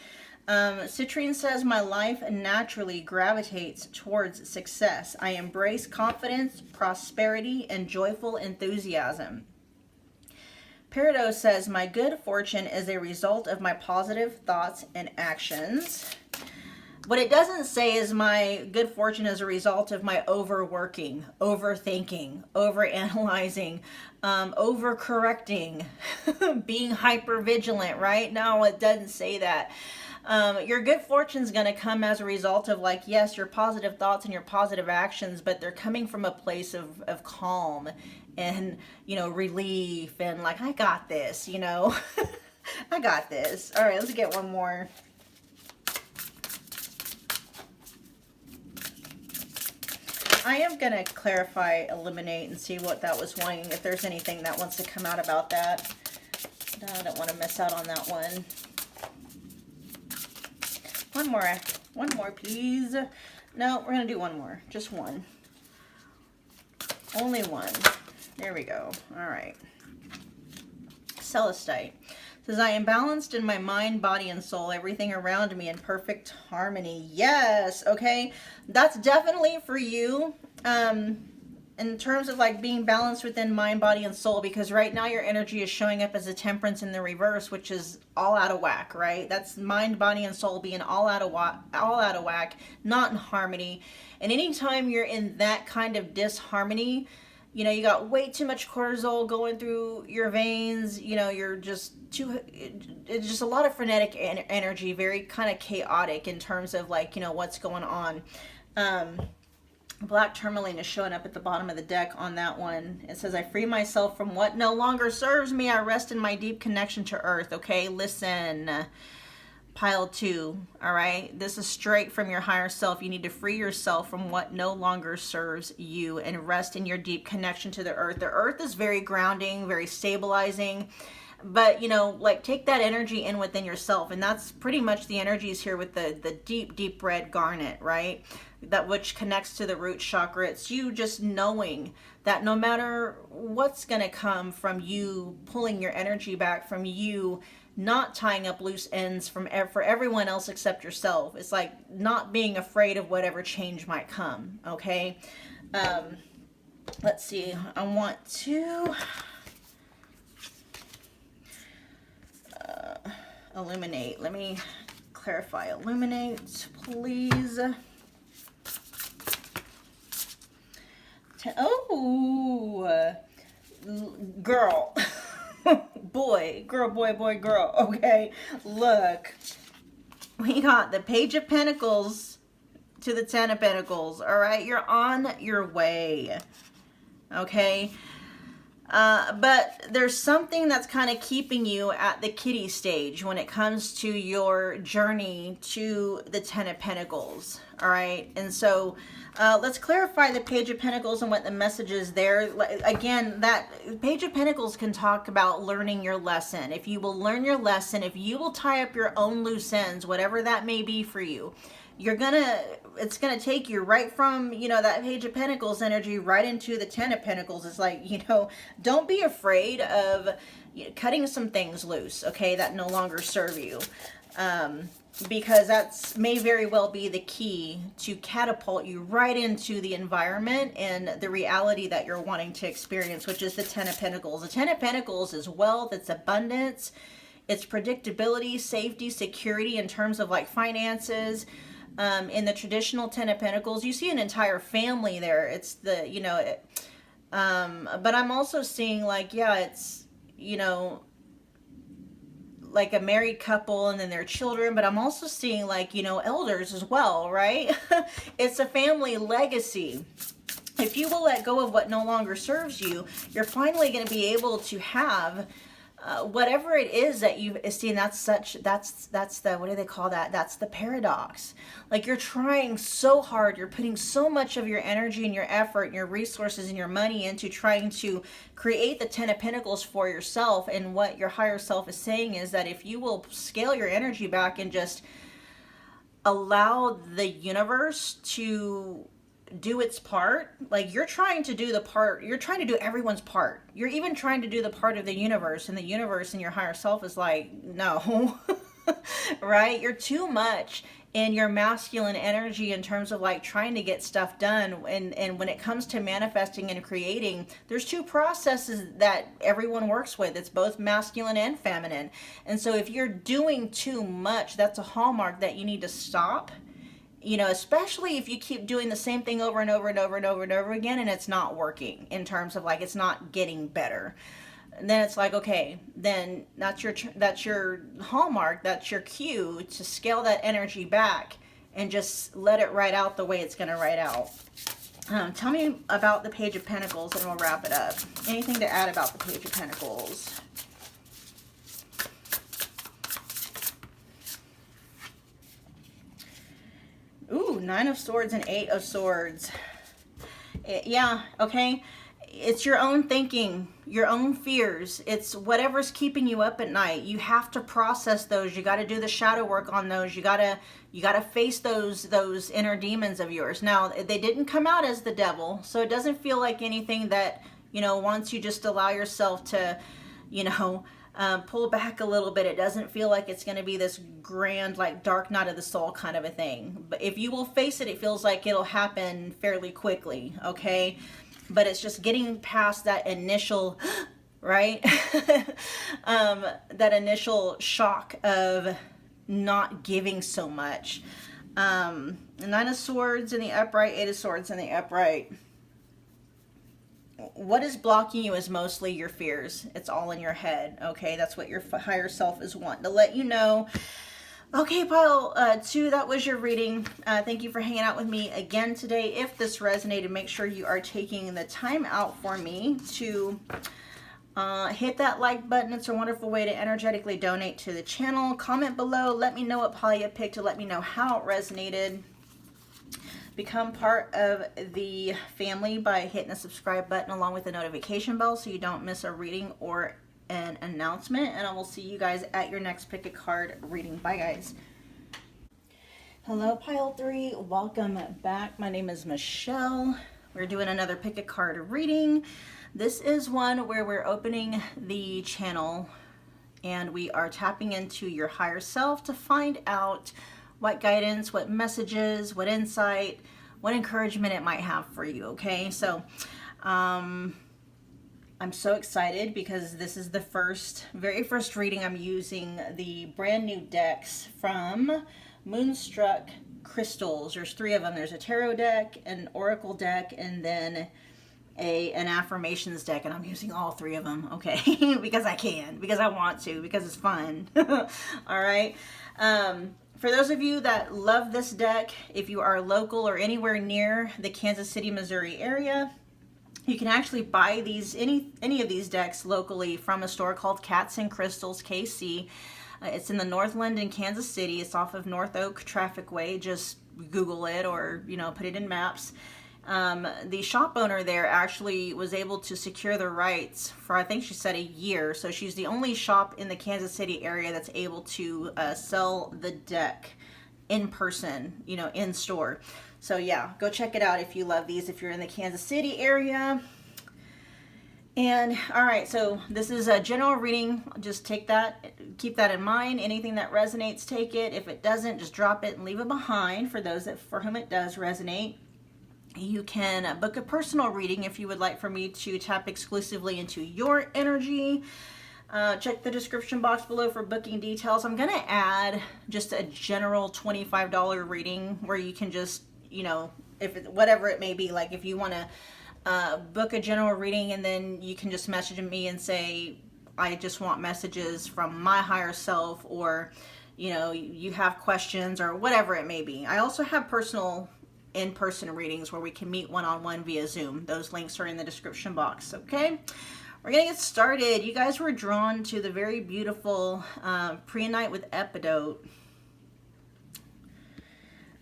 Citrine says, my life naturally gravitates towards success. I embrace confidence, prosperity, and joyful enthusiasm. Peridot says, my good fortune is a result of my positive thoughts and actions. What it doesn't say is my good fortune is a result of my overworking, overthinking, overanalyzing, overcorrecting, being hypervigilant, right? No, it doesn't say that. Your good fortune is going to come as a result of, like, yes, your positive thoughts and your positive actions, but they're coming from a place of calm and, you know, relief and like, I got this, you know, I got this. All right, let's get one more. I am going to clarify, eliminate, and see what that was wanting, if there's anything that wants to come out about that. No, I don't want to miss out on that one. One more, please. No, we're going to do one more. Just one. Only one. There we go. All right. Celestite says, I am balanced in my mind, body, and soul. Everything around me in perfect harmony. Yes. Okay. That's definitely for you. In terms of like being balanced within mind, body, and soul, because right now your energy is showing up as a temperance in the reverse, which is all out of whack, right? That's mind, body, and soul being all out of whack, not in harmony. And anytime you're in that kind of disharmony, you know, you got way too much cortisol going through your veins, you know, you're just it's just a lot of frenetic energy, very kind of chaotic in terms of like, you know, what's going on. Black tourmaline is showing up at the bottom of the deck on that one. It says, I free myself from what no longer serves me. I rest in my deep connection to earth. Okay, listen. Pile 2, all right? This is straight from your higher self. You need to free yourself from what no longer serves you and rest in your deep connection to the earth. The earth is very grounding, very stabilizing. But, you know, like, take that energy in within yourself. And that's pretty much the energies here with the deep, deep red garnet, right? That which connects to the root chakra. It's you just knowing that no matter what's going to come from you pulling your energy back, from you not tying up loose ends for everyone else except yourself. It's like not being afraid of whatever change might come, okay? Let's see. I want to illuminate. Let me clarify. Illuminate, please. Oh, girl. Boy, girl, boy, boy, girl. Okay, look. We got the Page of Pentacles to the Ten of Pentacles. All right, you're on your way. Okay. But there's something that's kind of keeping you at the kiddie stage when it comes to your journey to the Ten of Pentacles. All right. And so let's clarify the Page of Pentacles and what the message is there. Again, that Page of Pentacles can talk about learning your lesson. If you will learn your lesson, if you will tie up your own loose ends, whatever that may be for you, it's gonna take you right from, you know, that Page of Pentacles energy right into the Ten of Pentacles. It's like, you know, don't be afraid of cutting some things loose, okay, that no longer serve you. Because that's may very well be the key to catapult you right into the environment and the reality that you're wanting to experience, which is the Ten of Pentacles. The Ten of Pentacles is wealth, it's abundance, it's predictability, safety, security in terms of like finances. In the traditional Ten of Pentacles, you see an entire family there. It's the, you know, but I'm also seeing like, yeah, it's, you know, like a married couple and then their children, but I'm also seeing like, you know, elders as well, right? It's a family legacy. If you will let go of what no longer serves you, you're finally going to be able to have whatever it is that you've seen. That's the, what do they call that? That's the paradox. Like, you're trying so hard, you're putting so much of your energy and your effort and your resources and your money into trying to create the Ten of Pentacles for yourself. And what your higher self is saying is that if you will scale your energy back and just allow the universe to do its part, like you're trying to do the part, you're trying to do everyone's part. You're even trying to do the part of the universe, and the universe and your higher self is like, no, right? You're too much in your masculine energy in terms of like trying to get stuff done. And when it comes to manifesting and creating, there's two processes that everyone works with. It's both masculine and feminine. And so if you're doing too much, that's a hallmark that you need to stop. You know, especially if you keep doing the same thing over and over and over and over and over again, and it's not working in terms of like, it's not getting better. And then it's like, okay, then that's your hallmark, that's your cue to scale that energy back and just let it ride out the way it's going to ride out. Tell me about the Page of Pentacles and we'll wrap it up. Anything to add about the Page of Pentacles? Ooh, Nine of Swords and Eight of Swords. Yeah, okay. It's your own thinking, your own fears. It's whatever's keeping you up at night. You have to process those. You got to do the shadow work on those. You got to face those inner demons of yours. Now, they didn't come out as the devil, so it doesn't feel like anything that, you know, once you just allow yourself to, you know, pull back a little bit, it doesn't feel like it's going to be this grand, like, dark night of the soul kind of a thing. But if you will face it, it feels like it'll happen fairly quickly, okay? But it's just getting past that initial, right? That initial shock of not giving so much. Nine of Swords in the upright, Eight of Swords in the upright. What is blocking you is mostly your fears. It's all in your head, okay? That's what your higher self is wanting to let you know. Okay, pile 2, that was your reading. Thank you for hanging out with me again today. If this resonated, make sure you are taking the time out for me to hit that like button. It's a wonderful way to energetically donate to the channel. Comment below. Let me know what pile you picked to let me know how it resonated. Become part of the family by hitting the subscribe button along with the notification bell so you don't miss a reading or an announcement. And I will see you guys at your next pick a card reading. Bye, guys. Hello, pile 3. Welcome back. My name is Michelle. We're doing another pick a card reading. This is one where we're opening the channel and we are tapping into your higher self to find out what guidance, what messages, what insight, what encouragement it might have for you, okay? So I'm so excited because this is the very first reading I'm using the brand new decks from Moonstruck Crystals. There's 3 of them. There's a tarot deck, an oracle deck, and then an affirmations deck, and I'm using all 3 of them, okay? because I can, because I want to, because it's fun. All right. For those of you that love this deck, if you are local or anywhere near the Kansas City, Missouri area, you can actually buy these any of these decks locally from a store called Cats and Crystals KC. It's in the Northland in Kansas City. It's off of North Oak Traffic Way. Just Google it or, you know, put it in maps. The shop owner there actually was able to secure the rights for, I think she said, a year. So she's the only shop in the Kansas City area that's able to sell the deck in person, you know, in store. So yeah, go check it out if you love these, if you're in the Kansas City area. And all right, so this is a general reading. Just keep that in mind. Anything that resonates, take it. If it doesn't, just drop it and leave it behind. For those for whom it does resonate, you can book a personal reading if you would like for me to tap exclusively into your energy. Check the description box below for booking details. I'm going to add just a general $25 reading where you can just, you know, whatever it may be, like if you want to book a general reading and then you can just message me and say, I just want messages from my higher self, or, you know, you have questions or whatever it may be. I also have personal in-person readings where we can meet one-on-one via Zoom. Those links are in the description box, okay? We're gonna get started. You guys were drawn to the very beautiful Prehnite with Epidote.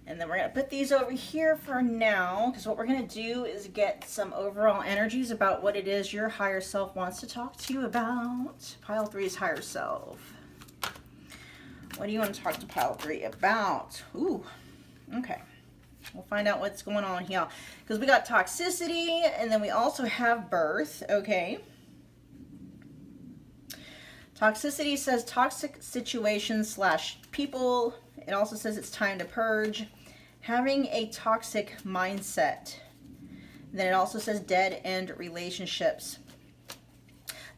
And then we're gonna put these over here for now, because what we're gonna do is get some overall energies about what it is your higher self wants to talk to you about. Pile 3's higher self. What do you want to talk to pile 3 about? Ooh, okay. We'll find out what's going on here, because we got toxicity and then we also have birth, okay? Toxicity says toxic situations / people. It also says it's time to purge. Having a toxic mindset. Then it also says dead end relationships.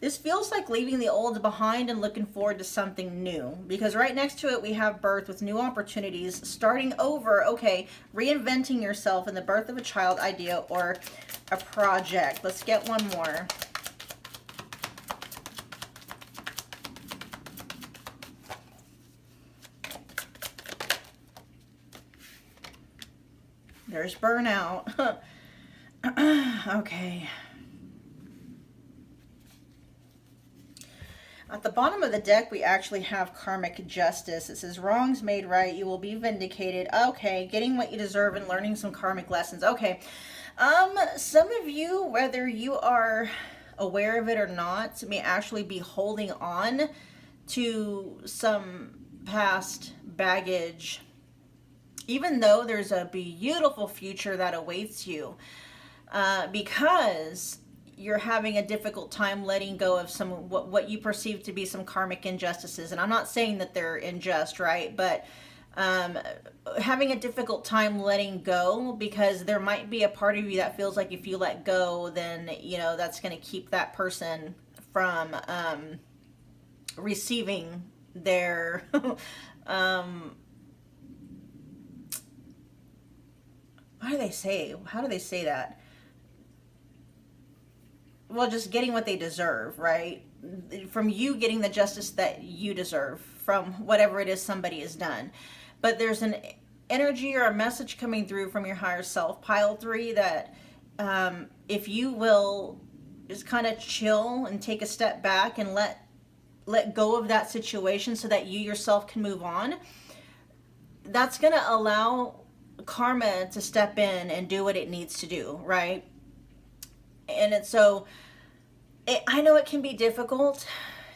This feels like leaving the old behind and looking forward to something new, because right next to it we have birth with new opportunities, starting over, okay, reinventing yourself in the birth of a child, idea, or a project. Let's get one more. There's burnout. Okay. At the bottom of the deck, we actually have karmic justice. It says, wrongs made right, you will be vindicated. Okay, getting what you deserve and learning some karmic lessons. Okay, some of you, whether you are aware of it or not, may actually be holding on to some past baggage, even though there's a beautiful future that awaits you, because you're having a difficult time letting go of some what you perceive to be some karmic injustices. And I'm not saying that they're unjust, right? But having a difficult time letting go, because there might be a part of you that feels like if you let go, then, you know, that's going to keep that person from receiving their how do they say that? well, just getting what they deserve, right? From you getting the justice that you deserve from whatever it is somebody has done. But there's an energy or a message coming through from your higher self, pile 3, that if you will just kind of chill and take a step back and let go of that situation so that you yourself can move on, that's going to allow karma to step in and do what it needs to do, right? And I know it can be difficult.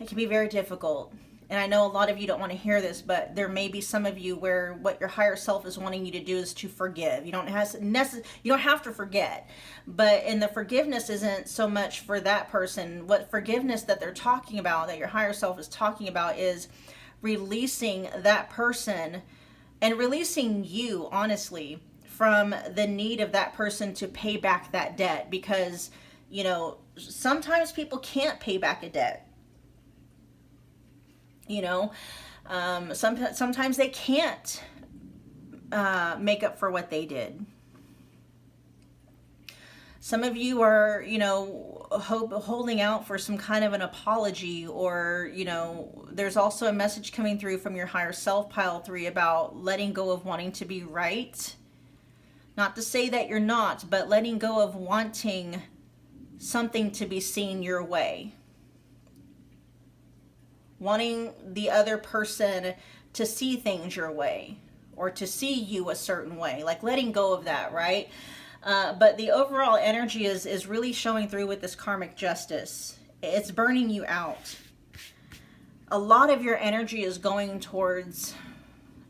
It can be very difficult. And I know a lot of you don't want to hear this, but there may be some of you where what your higher self is wanting you to do is to forgive. You don't have to forget. And the forgiveness isn't so much for that person. What forgiveness that they're talking about, that your higher self is talking about, is releasing that person and releasing you, honestly, from the need of that person to pay back that debt. Because, sometimes people can't pay back a debt. Sometimes they can't make up for what they did. Some of you are, holding out for some kind of an apology, or, there's also a message coming through from your higher self, pile 3, about letting go of wanting to be right. Not to say that you're not, but letting go of wanting something to be seen your way. Wanting the other person to see things your way, or to see you a certain way, like letting go of that, right? But the overall energy is really showing through with this karmic justice. It's burning you out. A lot of your energy is going towards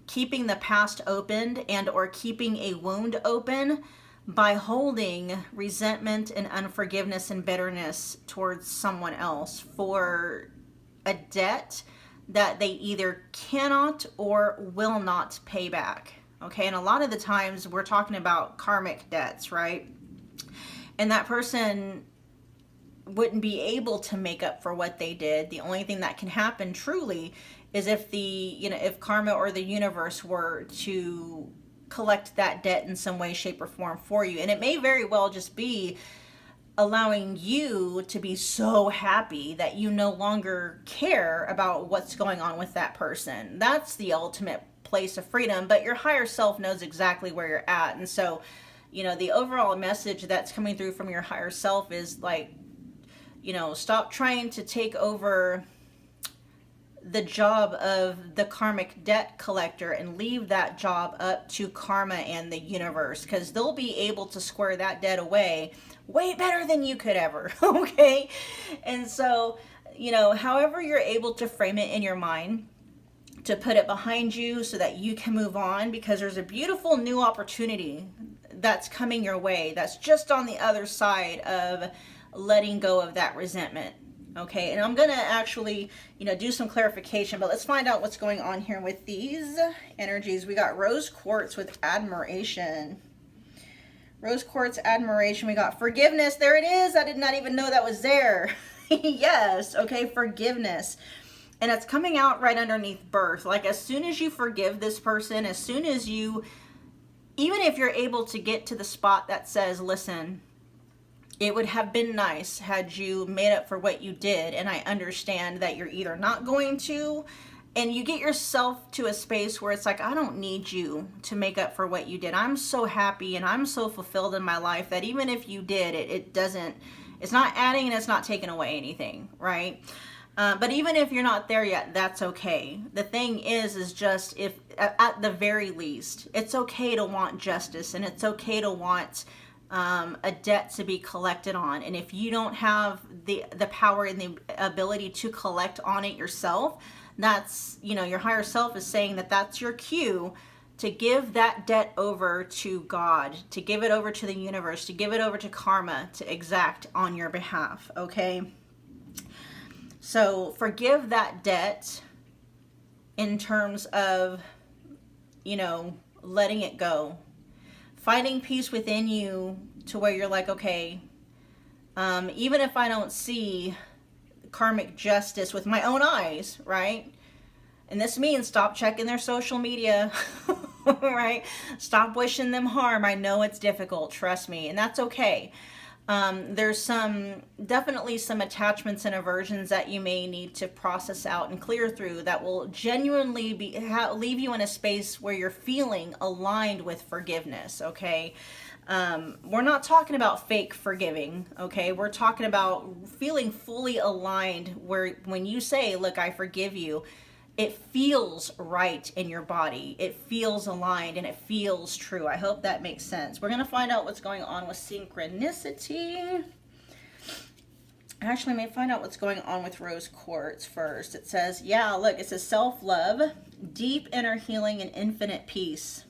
keeping the past opened and or keeping a wound open by holding resentment and unforgiveness and bitterness towards someone else for a debt that they either cannot or will not pay back. Okay, and a lot of the times we're talking about karmic debts, right? And that person wouldn't be able to make up for what they did. The only thing that can happen truly is if if karma or the universe were to collect that debt in some way, shape, or form for you. And it may very well just be allowing you to be so happy that you no longer care about what's going on with that person. That's the ultimate place of freedom, but your higher self knows exactly where you're at. And so, the overall message that's coming through from your higher self is like, stop trying to take over the job of the karmic debt collector and leave that job up to karma and the universe, because they'll be able to square that debt away way better than you could ever. Okay. And so, however you're able to frame it in your mind, to put it behind you so that you can move on, because there's a beautiful new opportunity that's coming your way that's just on the other side of letting go of that resentment. Okay, and I'm going to actually, do some clarification, but let's find out what's going on here with these energies. We got rose quartz with admiration. Rose quartz, admiration. We got forgiveness. There it is. I did not even know that was there. Yes, okay, forgiveness. And it's coming out right underneath birth. Like, as soon as you forgive this person, as soon as you, even if you're able to get to the spot that says, listen, it would have been nice had you made up for what you did, and I understand that you're either not going to, and you get yourself to a space where it's like, I don't need you to make up for what you did. I'm so happy and I'm so fulfilled in my life that even if you did, it's not adding and it's not taking away anything, right? But even if you're not there yet, that's okay. The thing is just, if at the very least, it's okay to want justice, and it's okay to want a debt to be collected on. And if you don't have the power and the ability to collect on it yourself, that's, your higher self is saying that that's your cue to give that debt over to God, to give it over to the universe, to give it over to karma to exact on your behalf. Okay. So forgive that debt in terms of, letting it go. Finding peace within you to where you're like, okay, even if I don't see karmic justice with my own eyes, right? And this means stop checking their social media, right? Stop wishing them harm. I know it's difficult, trust me, and that's okay. There's definitely some attachments and aversions that you may need to process out and clear through that will genuinely leave you in a space where you're feeling aligned with forgiveness, okay? We're not talking about fake forgiving, okay? We're talking about feeling fully aligned where when you say, look, I forgive you, it feels right in your body. It feels aligned and it feels true. I hope that makes sense. We're going to find out what's going on with synchronicity. Actually, I may find out what's going on with rose quartz first. It says, yeah, look, it says self-love, deep inner healing, and infinite peace.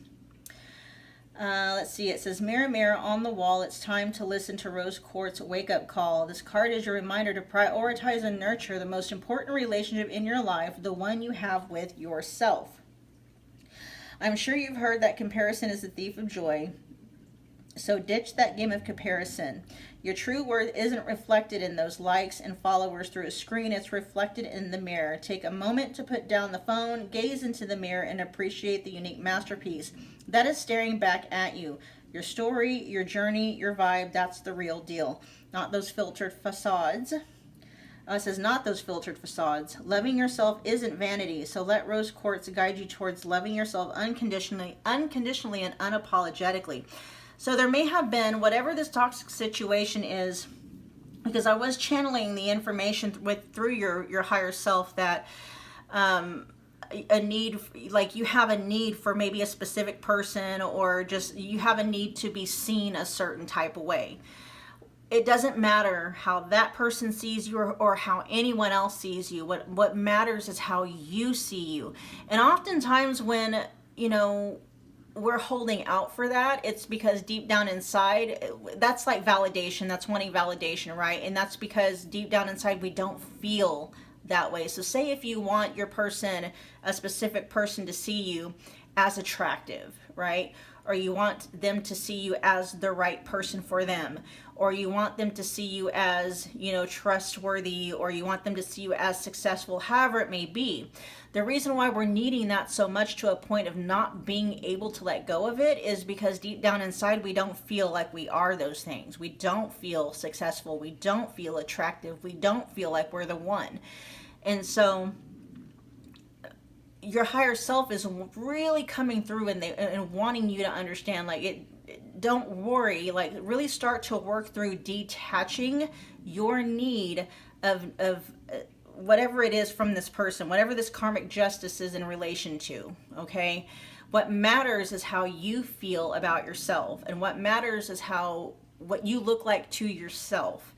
Let's see, it says, mirror, mirror on the wall, it's time to listen to Rose Quartz wake-up call. This card is your reminder to prioritize and nurture the most important relationship in your life, the one you have with yourself. I'm sure you've heard that comparison is the thief of joy, so ditch that game of comparison. Your true worth isn't reflected in those likes and followers through a screen, it's reflected in the mirror. Take a moment to put down the phone, gaze into the mirror, and appreciate the unique masterpiece that is staring back at you. Your story, your journey, your vibe, that's the real deal. Not those filtered facades. It says, not those filtered facades. Loving yourself isn't vanity, so let Rose Quartz guide you towards loving yourself unconditionally and unapologetically. So there may have been, whatever this toxic situation is, because I was channeling the information through your higher self that a need, like you have a need for maybe a specific person, or just you have a need to be seen a certain type of way. It doesn't matter how that person sees you or how anyone else sees you. What matters is how you see you. And oftentimes when, we're holding out for that, it's because deep down inside, that's like validation, that's wanting validation, right? And that's because deep down inside we don't feel that way. So say if you want your person, a specific person, to see you as attractive, right? Or you want them to see you as the right person for them, or you want them to see you as, trustworthy, or you want them to see you as successful, however it may be. The reason why we're needing that so much to a point of not being able to let go of it is because deep down inside we don't feel like we are those things. We don't feel successful. We don't feel attractive. We don't feel like we're the one. And so your higher self is really coming through and wanting you to understand, don't worry, really start to work through detaching your need of whatever it is from this person, whatever this karmic justice is in relation to, okay? What matters is how you feel about yourself, and what matters is what you look like to yourself.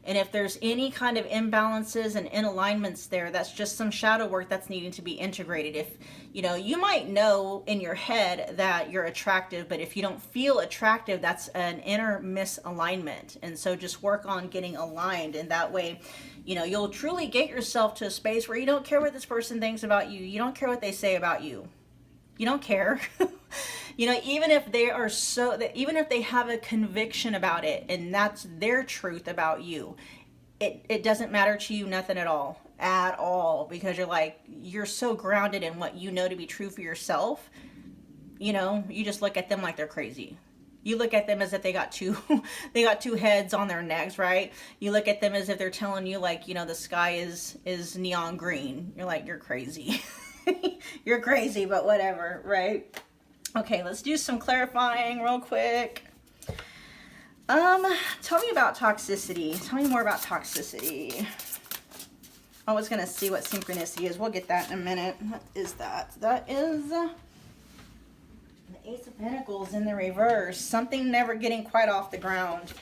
And if there's any kind of imbalances and inalignments there, that's just some shadow work that's needing to be integrated. If, you might know in your head that you're attractive, but if you don't feel attractive, that's an inner misalignment. And so just work on getting aligned. And that way, you'll truly get yourself to a space where you don't care what this person thinks about you. You don't care what they say about you. You don't care. Even if they have a conviction about it and that's their truth about you, it doesn't matter to you, nothing at all, because you're so grounded in what you know to be true for yourself. You just look at them like they're crazy. You look at them as if they got two heads on their necks, right? You look at them as if they're telling you the sky is neon green. You're like, you're crazy. You're crazy, but whatever, right? Okay, let's do some clarifying real quick. Tell me about toxicity. Tell me more about toxicity. I was going to see what synchronicity is. We'll get that in a minute. What is that? That is the Ace of Pentacles in the reverse. Something never getting quite off the ground.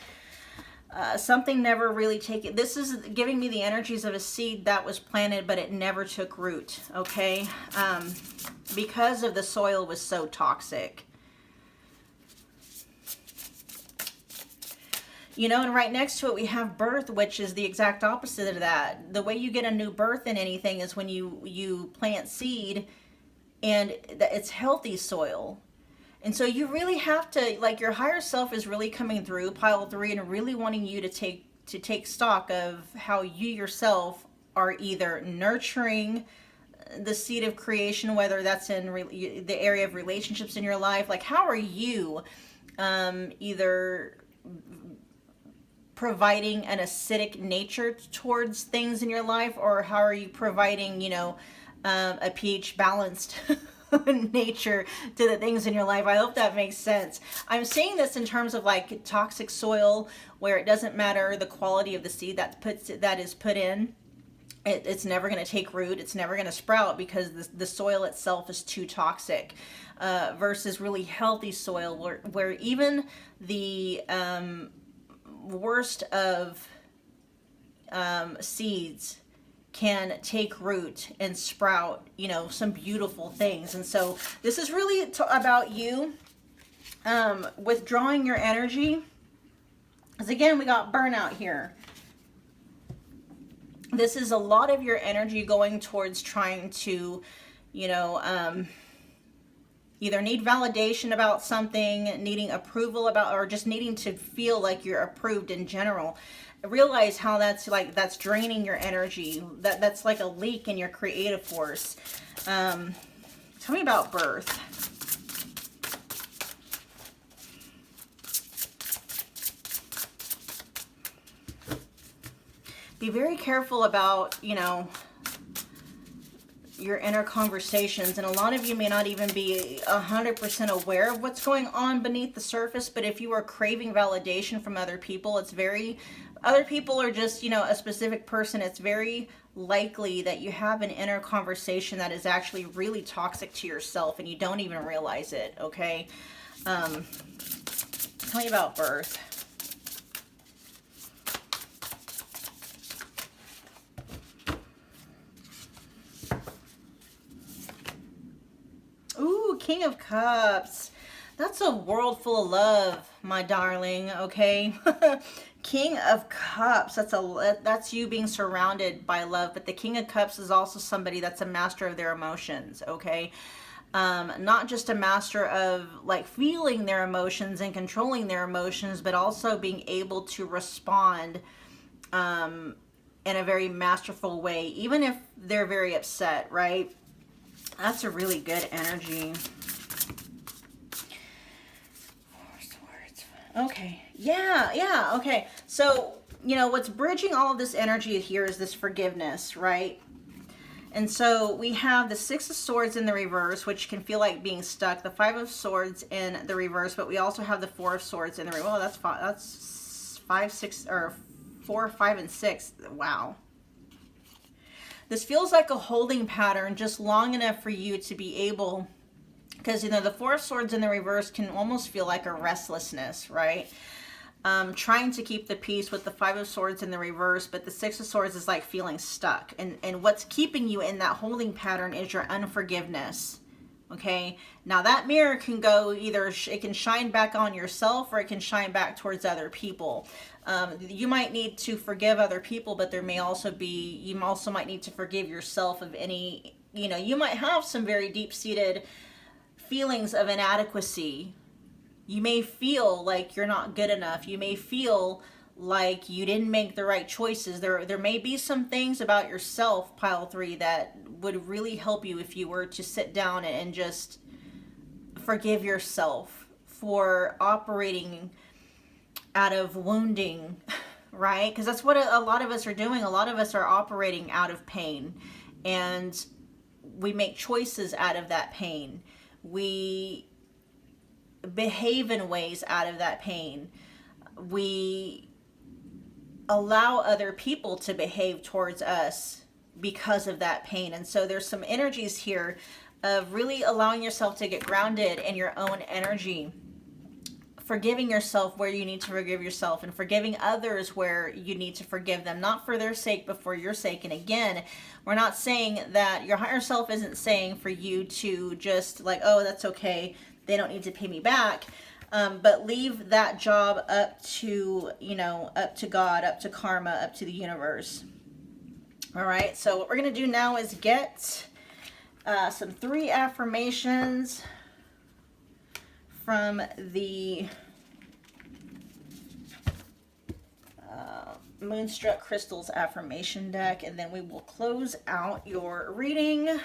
Something never really taken. This is giving me the energies of a seed that was planted, but it never took root, okay? Because of the soil was so toxic. And right next to it we have birth, which is the exact opposite of that. The way you get a new birth in anything is when you plant seed and it's healthy soil. And so you really have to, your higher self is really coming through pile 3 and really wanting you to take stock of how you yourself are either nurturing the seed of creation, whether that's in the area of relationships in your life. How are you either providing an acidic nature towards things in your life, or how are you providing, you know, a pH balanced nature to the things in your life? I hope that makes sense. I'm seeing this in terms of like toxic soil, where it doesn't matter the quality of the seed that is put in. It's never going to take root. It's never going to sprout because the soil itself is too toxic, versus really healthy soil where even the worst of seeds can take root and sprout, you know, some beautiful things. And so this is really about you withdrawing your energy. Because again, we got burnout here. This is a lot of your energy going towards trying to, you know, either need validation about something, needing approval about, or just needing to feel like you're approved in general. Realize how that's draining your energy. That's like a leak in your creative force. Tell me about birth. Be very careful about, you know, your inner conversations, and a lot of you may not even be 100% aware of what's going on beneath the surface. But if you are craving validation from other people, other people are just, you know, a specific person. It's very likely that you have an inner conversation that is actually really toxic to yourself and you don't even realize it. Okay. Tell me about birth. Ooh, King of Cups. That's a world full of love, my darling, okay? King of Cups, that's you being surrounded by love, but the King of Cups is also somebody that's a master of their emotions, okay? Not just a master of like feeling their emotions and controlling their emotions, but also being able to respond in a very masterful way, even if they're very upset, right? That's a really good energy. Okay. Yeah. Okay. So, you know, what's bridging all of this energy here is this forgiveness, right? And so we have the Six of Swords in the reverse, which can feel like being stuck. The Five of Swords in the reverse, but we also have the Four of Swords in the reverse. Oh, that's five. That's 5, 6, or 4, 5, and 6. Wow. This feels like a holding pattern, just long enough for you to be able, because, you know, the Four of Swords in the reverse can almost feel like a restlessness, right? Trying to keep the peace with the Five of Swords in the reverse, but the Six of Swords is like feeling stuck. And what's keeping you in that holding pattern is your unforgiveness, okay? Now that mirror can go either, it can shine back on yourself or it can shine back towards other people. You might need to forgive other people, but there may also be, you also might need to forgive yourself of any, you know, you might have some very deep-seated feelings of inadequacy. You may feel like you're not good enough. You may feel like you didn't make the right choices. There may be some things about yourself, pile 3, that would really help you if you were to sit down and just forgive yourself for operating out of wounding, right? Because that's what a lot of us are doing. A lot of us are operating out of pain, and we make choices out of that pain. We behave in ways out of that pain. We allow other people to behave towards us because of that pain. And so there's some energies here of really allowing yourself to get grounded in your own energy, forgiving yourself where you need to forgive yourself, and forgiving others where you need to forgive them, not for their sake, but for your sake. And again, we're not saying that your higher self isn't saying for you to just like, oh, that's okay, they don't need to pay me back. But leave that job up to, you know, up to God, up to karma, up to the universe. All right. So what we're going to do now is get some 3 affirmations from the Moonstruck Crystals affirmation deck, and then we will close out your reading.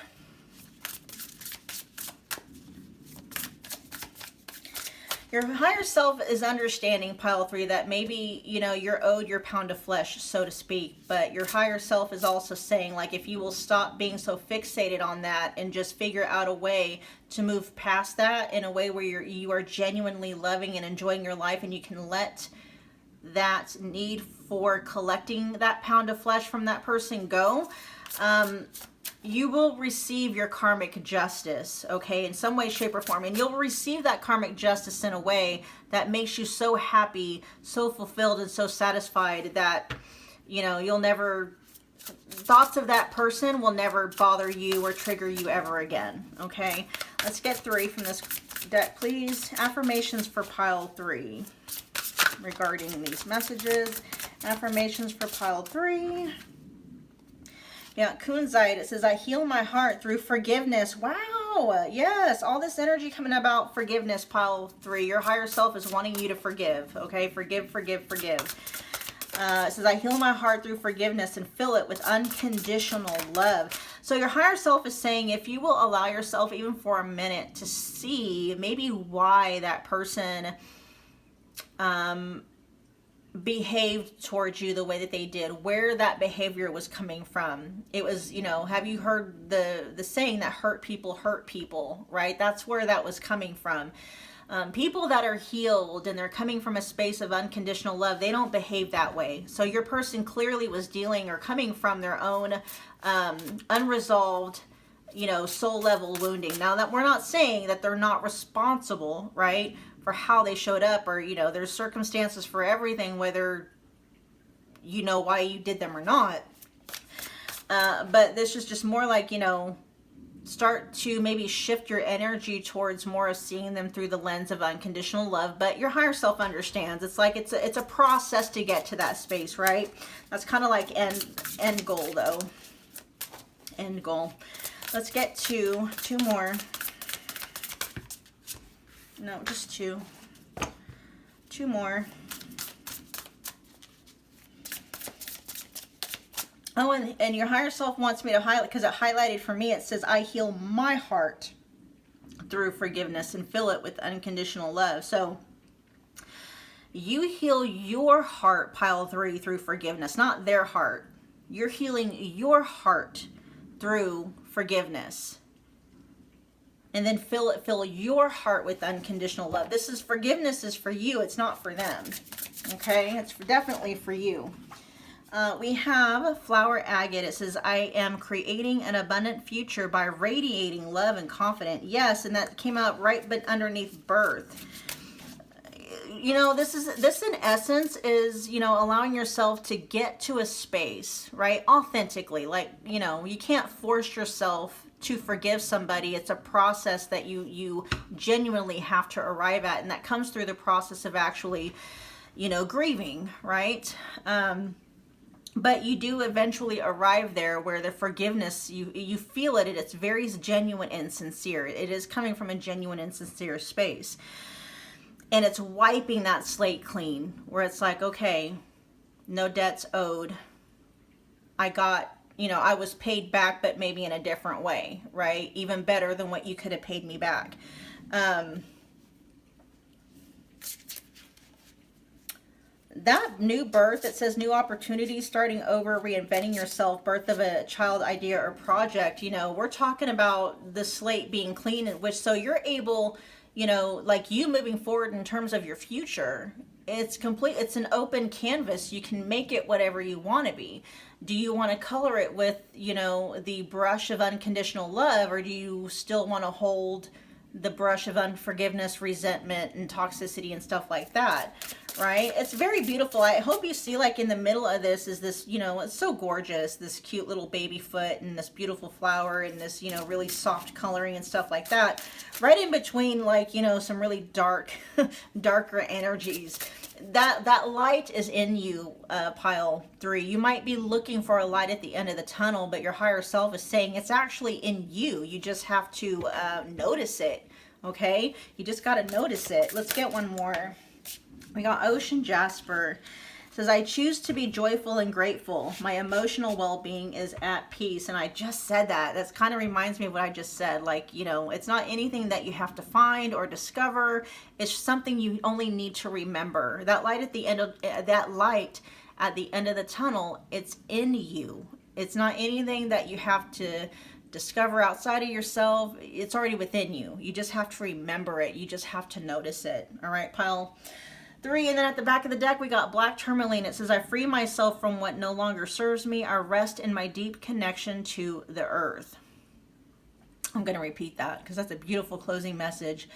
Your higher self is understanding, pile 3, that maybe, you know, you're owed your pound of flesh, so to speak. But your higher self is also saying, like, if you will stop being so fixated on that and just figure out a way to move past that in a way where you are genuinely loving and enjoying your life, and you can let that need for collecting that pound of flesh from that person go, you will receive your karmic justice, okay, in some way, shape, or form. And you'll receive that karmic justice in a way that makes you so happy, so fulfilled, and so satisfied that, you know, you'll never, thoughts of that person will never bother you or trigger you ever again, okay? Let's get 3 from this deck, please. Affirmations for pile 3 regarding these messages. Affirmations for pile 3. Yeah, Kunzite, it says, I heal my heart through forgiveness. Wow, yes, all this energy coming about forgiveness, pile 3. Your higher self is wanting you to forgive, okay? Forgive, forgive, forgive. It says, I heal my heart through forgiveness and fill it with unconditional love. So your higher self is saying, if you will allow yourself even for a minute to see maybe why that person behaved towards you the way that they did, where that behavior was coming from. It was, you know, have you heard the saying that hurt people, right? That's where that was coming from. People that are healed and they're coming from a space of unconditional love, they don't behave that way. So your person clearly was dealing or coming from their own unresolved, you know, soul level wounding. Now, that we're not saying that they're not responsible, right, for how they showed up, or, you know, there's circumstances for everything, whether you know why you did them or not. But this is just more like, you know, start to maybe shift your energy towards more of seeing them through the lens of unconditional love. But your higher self understands. It's like it's a process to get to that space, right? That's kind of like end goal, though. End goal. Let's get to 2 more. No, just 2. 2 more. Oh, and your higher self wants me to highlight, because it highlighted for me, it says, I heal my heart through forgiveness and fill it with unconditional love. So you heal your heart, pile 3, through forgiveness, not their heart. You're healing your heart through forgiveness. And then fill your heart with unconditional love. This is, forgiveness is for you. It's not for them. Okay? It's definitely for you. We have flower agate. It says, I am creating an abundant future by radiating love and confidence. Yes, and that came out right but underneath birth. You know, this in essence is, you know, allowing yourself to get to a space, right? Authentically. Like, you know, you can't force yourself to forgive somebody. It's a process that you genuinely have to arrive at, and that comes through the process of actually, you know, grieving, right? But you do eventually arrive there where the forgiveness, you feel it, it's very genuine and sincere. It is coming from a genuine and sincere space. And it's wiping that slate clean, where it's like, okay, no debts owed. I got, you know, I was paid back, but maybe in a different way, right? Even better than what you could have paid me back. That new birth, it says new opportunities, starting over, reinventing yourself, birth of a child, idea, or project. You know, we're talking about the slate being clean, in which, so you're able, you know, like you moving forward in terms of your future. It's complete. It's an open canvas. You can make it whatever you want to be. Do you want to color it with, you know, the brush of unconditional love, or do you still want to hold the brush of unforgiveness, resentment, and toxicity and stuff like that, right? It's very beautiful. I hope you see, like, in the middle of this is this, you know, it's so gorgeous, this cute little baby foot and this beautiful flower and this, you know, really soft coloring and stuff like that. Right in between, like, you know, some really darker energies. That light is in you, pile 3. You might be looking for a light at the end of the tunnel, but your higher self is saying it's actually in you. You just have to notice it, okay? You just got to notice it. Let's get one more. We got Ocean Jasper. says, I choose to be joyful and grateful. My emotional well-being is at peace. And I just said that. That's kind of reminds me of what I just said. Like, you know, it's not anything that you have to find or discover. It's something you only need to remember. That light at the end of the tunnel, it's in you. It's not anything that you have to discover outside of yourself. It's already within you. You just have to remember it. You just have to notice it. All right, pile 3. And then at the back of the deck, we got black tourmaline. It says, I free myself from what no longer serves me. I rest in my deep connection to the earth. I'm going to repeat that because that's a beautiful closing message.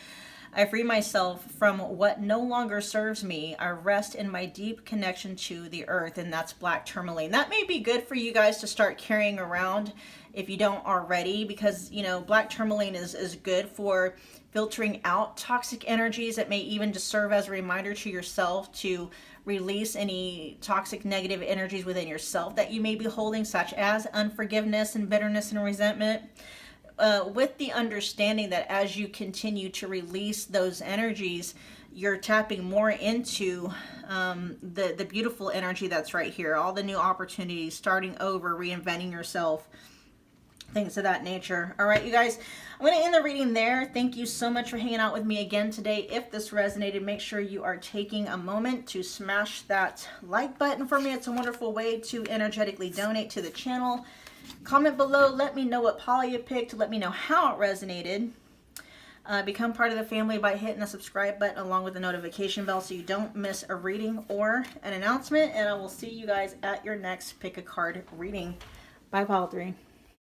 I free myself from what no longer serves me. I rest in my deep connection to the earth. And that's black tourmaline. That may be good for you guys to start carrying around if you don't already, because, you know, black tourmaline is good for filtering out toxic energies. It may even just serve as a reminder to yourself to release any toxic negative energies within yourself that you may be holding, such as unforgiveness and bitterness and resentment. With the understanding that as you continue to release those energies, you're tapping more into the beautiful energy that's right here. All the new opportunities, starting over, reinventing yourself, things of that nature. All right, you guys, I'm going to end the reading there. Thank you so much for hanging out with me again today. If this resonated, make sure you are taking a moment to smash that like button for me. It's a wonderful way to energetically donate to the channel. Comment below. Let me know what pile you picked. Let me know how it resonated. Become part of the family by hitting the subscribe button along with the notification bell so you don't miss a reading or an announcement. And I will see you guys at your next pick a card reading. Bye, pile 3.